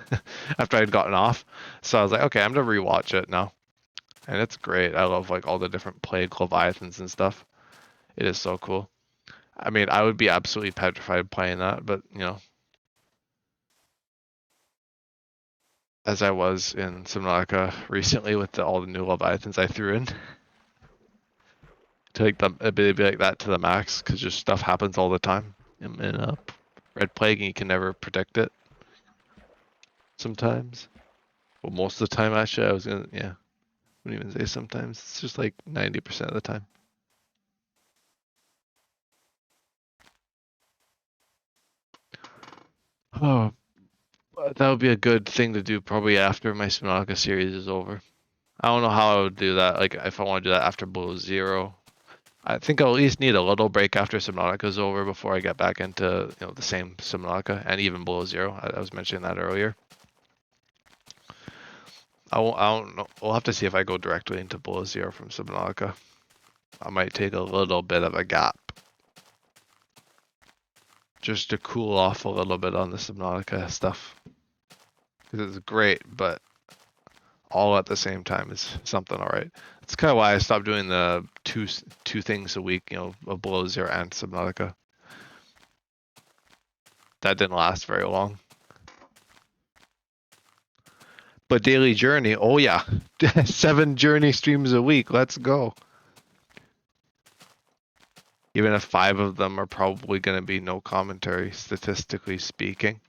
gotten off. So I was like, okay, I'm gonna rewatch it now, and it's great. I love like all the different plague leviathans and stuff. It is so cool. I mean, I would be absolutely petrified playing that, but as I was in Subnautica recently with all the new leviathans I threw in. To like it'd be like that to the max because just stuff happens all the time in Red Plague and you can never predict it. Sometimes, well, most of the time actually, I wouldn't even say sometimes. It's just like 90% of the time. Oh, that would be a good thing to do probably after my Subnautica series is over. I don't know how I would do that. Like if I want to do that after below zero. I think I'll at least need a little break after Subnautica is over before I get back into the same Subnautica and even below zero. I was mentioning that earlier. I don't know. We'll have to see if I go directly into below zero from Subnautica. I might take a little bit of a gap just to cool off a little bit on the Subnautica stuff because it's great, but all at the same time is something alright. That's kind of why I stopped doing the two things a week, of below zero and Subnautica. That didn't last very long. But daily journey, oh yeah, 7 journey streams a week. Let's go. Even if 5 of them are probably going to be no commentary, statistically speaking.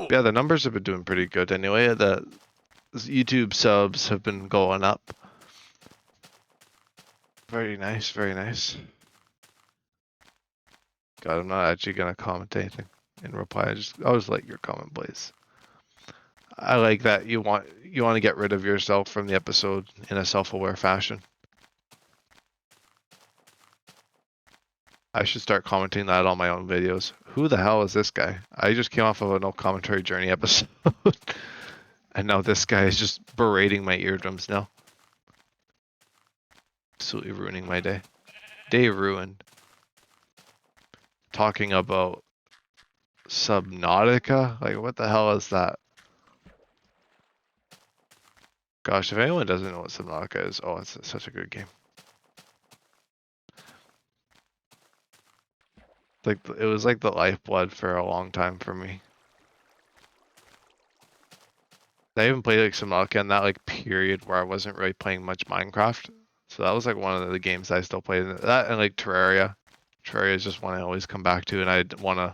Yeah, the numbers have been doing pretty good anyway. The YouTube subs have been going up. Very nice, very nice. God, I'm not actually going to comment anything in reply. I'll just let your comment, please. I like that you want to get rid of yourself from the episode in a self-aware fashion. I should start commenting that on my own videos. Who the hell is this guy? I just came off of a no commentary journey episode. And now this guy is just berating my eardrums now. Absolutely ruining my day. Day ruined. Talking about Subnautica? Like, what the hell is that? Gosh, if anyone doesn't know what Subnautica is, oh, it's such a good game. Like it was like the lifeblood for a long time for me. I even played like Subnautica in that like period where I wasn't really playing much Minecraft. So that was like one of the games I still played. That and like Terraria. Terraria is just one I always come back to and I want to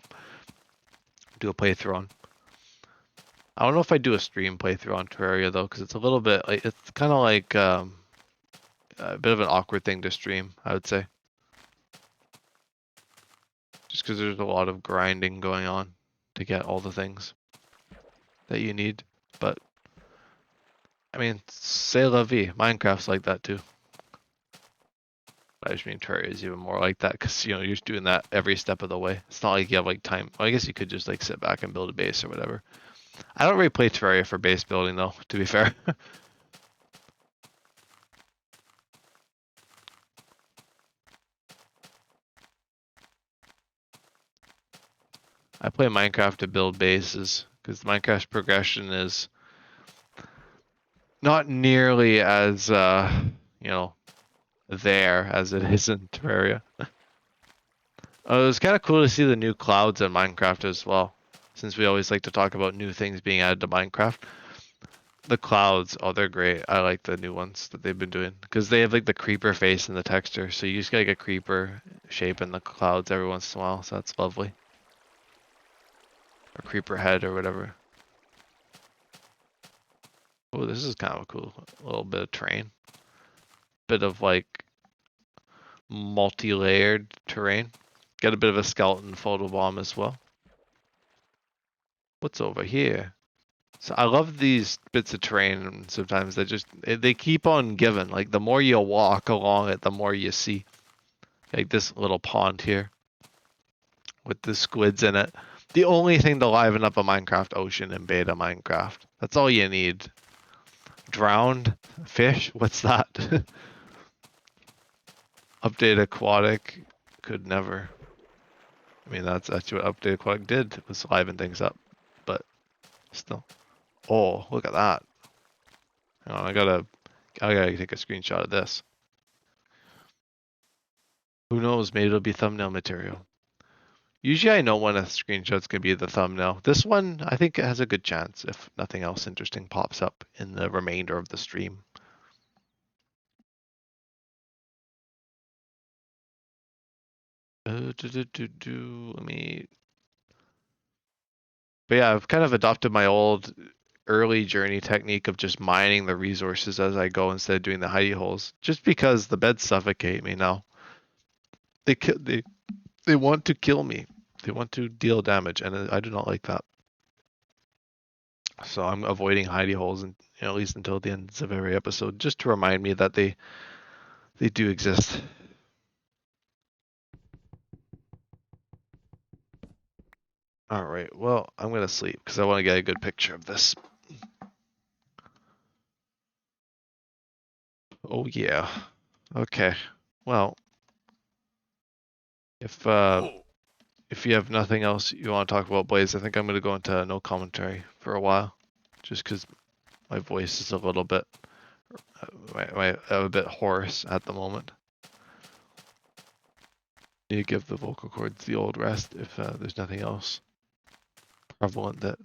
do a playthrough on. I don't know if I do a stream playthrough on Terraria though, because it's a little bit like it's kind of like a bit of an awkward thing to stream, I would say. Just because there's a lot of grinding going on to get all the things that you need. But I mean, c'est la vie. Minecraft's like that too. I just mean Terraria is even more like that because you know you're just doing that every step of the way. It's not like you have like time. Well, I guess you could just like sit back and build a base or whatever. I don't really play Terraria for base building though, to be fair. I play Minecraft to build bases because Minecraft's progression is not nearly as you know there as it is in Terraria. It was kind of cool to see the new clouds in Minecraft as well, since we always like to talk about new things being added to Minecraft. The clouds, oh, they're great. I like the new ones that they've been doing because they have like the creeper face in the texture, so you just get like a creeper shape in the clouds every once in a while, so that's lovely. Or creeper head or whatever. Oh, this is kind of a cool little bit of terrain. Bit of like multi-layered terrain. Get a bit of a skeleton photobomb as well. What's over here? So I love these bits of terrain sometimes they keep on giving. Like the more you walk along it, the more you see. Like this little pond here with the squids in it. The only thing to liven up a Minecraft ocean in beta Minecraft. That's all you need. Drowned fish? What's that? Update aquatic could never. I mean, that's actually what Update Aquatic did, was liven things up. But still. Oh, look at that. Hang on, I gotta take a screenshot of this. Who knows, maybe it'll be thumbnail material. Usually I know when a screenshot's gonna be the thumbnail. This one, I think it has a good chance if nothing else interesting pops up in the remainder of the stream. Let me. But yeah, I've kind of adopted my old early journey technique of just mining the resources as I go instead of doing the hidey holes. Just because the beds suffocate me now. They want to kill me. They want to deal damage, and I do not like that. So I'm avoiding hidey holes, and you know, at least until the end of every episode, just to remind me that they do exist. All right. Well, I'm gonna sleep because I want to get a good picture of this. Oh yeah. Okay. Well, if you have nothing else you want to talk about, Blaze, I think I'm gonna go into no commentary for a while, just because my voice is a little bit, I'm a bit hoarse at the moment. Need to give the vocal cords the old rest if there's nothing else prevalent that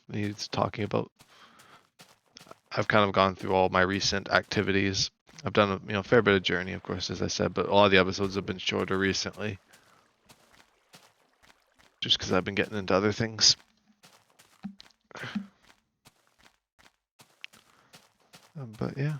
needs talking about. I've kind of gone through all my recent activities. I've done a fair bit of journey, of course, as I said, but a lot of the episodes have been shorter recently. Just because I've been getting into other things. But yeah.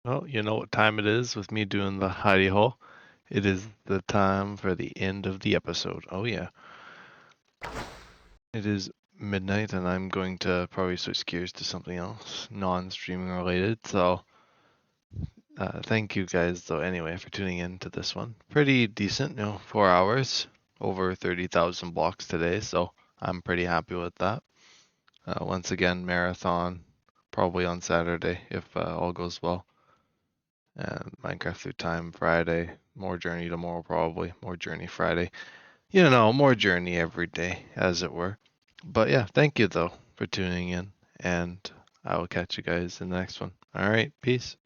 Well, you know what time it is with me doing the hidey hole. It is the time for the end of the episode. Oh yeah. It is midnight and I'm going to probably switch gears to something else, non-streaming related. So thank you guys though anyway for tuning in to this one. Pretty decent, 4 hours, over 30,000 blocks today, so I'm pretty happy with that. Once again, marathon, probably on Saturday if all goes well. And Minecraft through time Friday, more journey tomorrow probably, more journey Friday. More journey every day, as it were. But yeah, thank you though for tuning in, and I will catch you guys in the next one. All right, peace.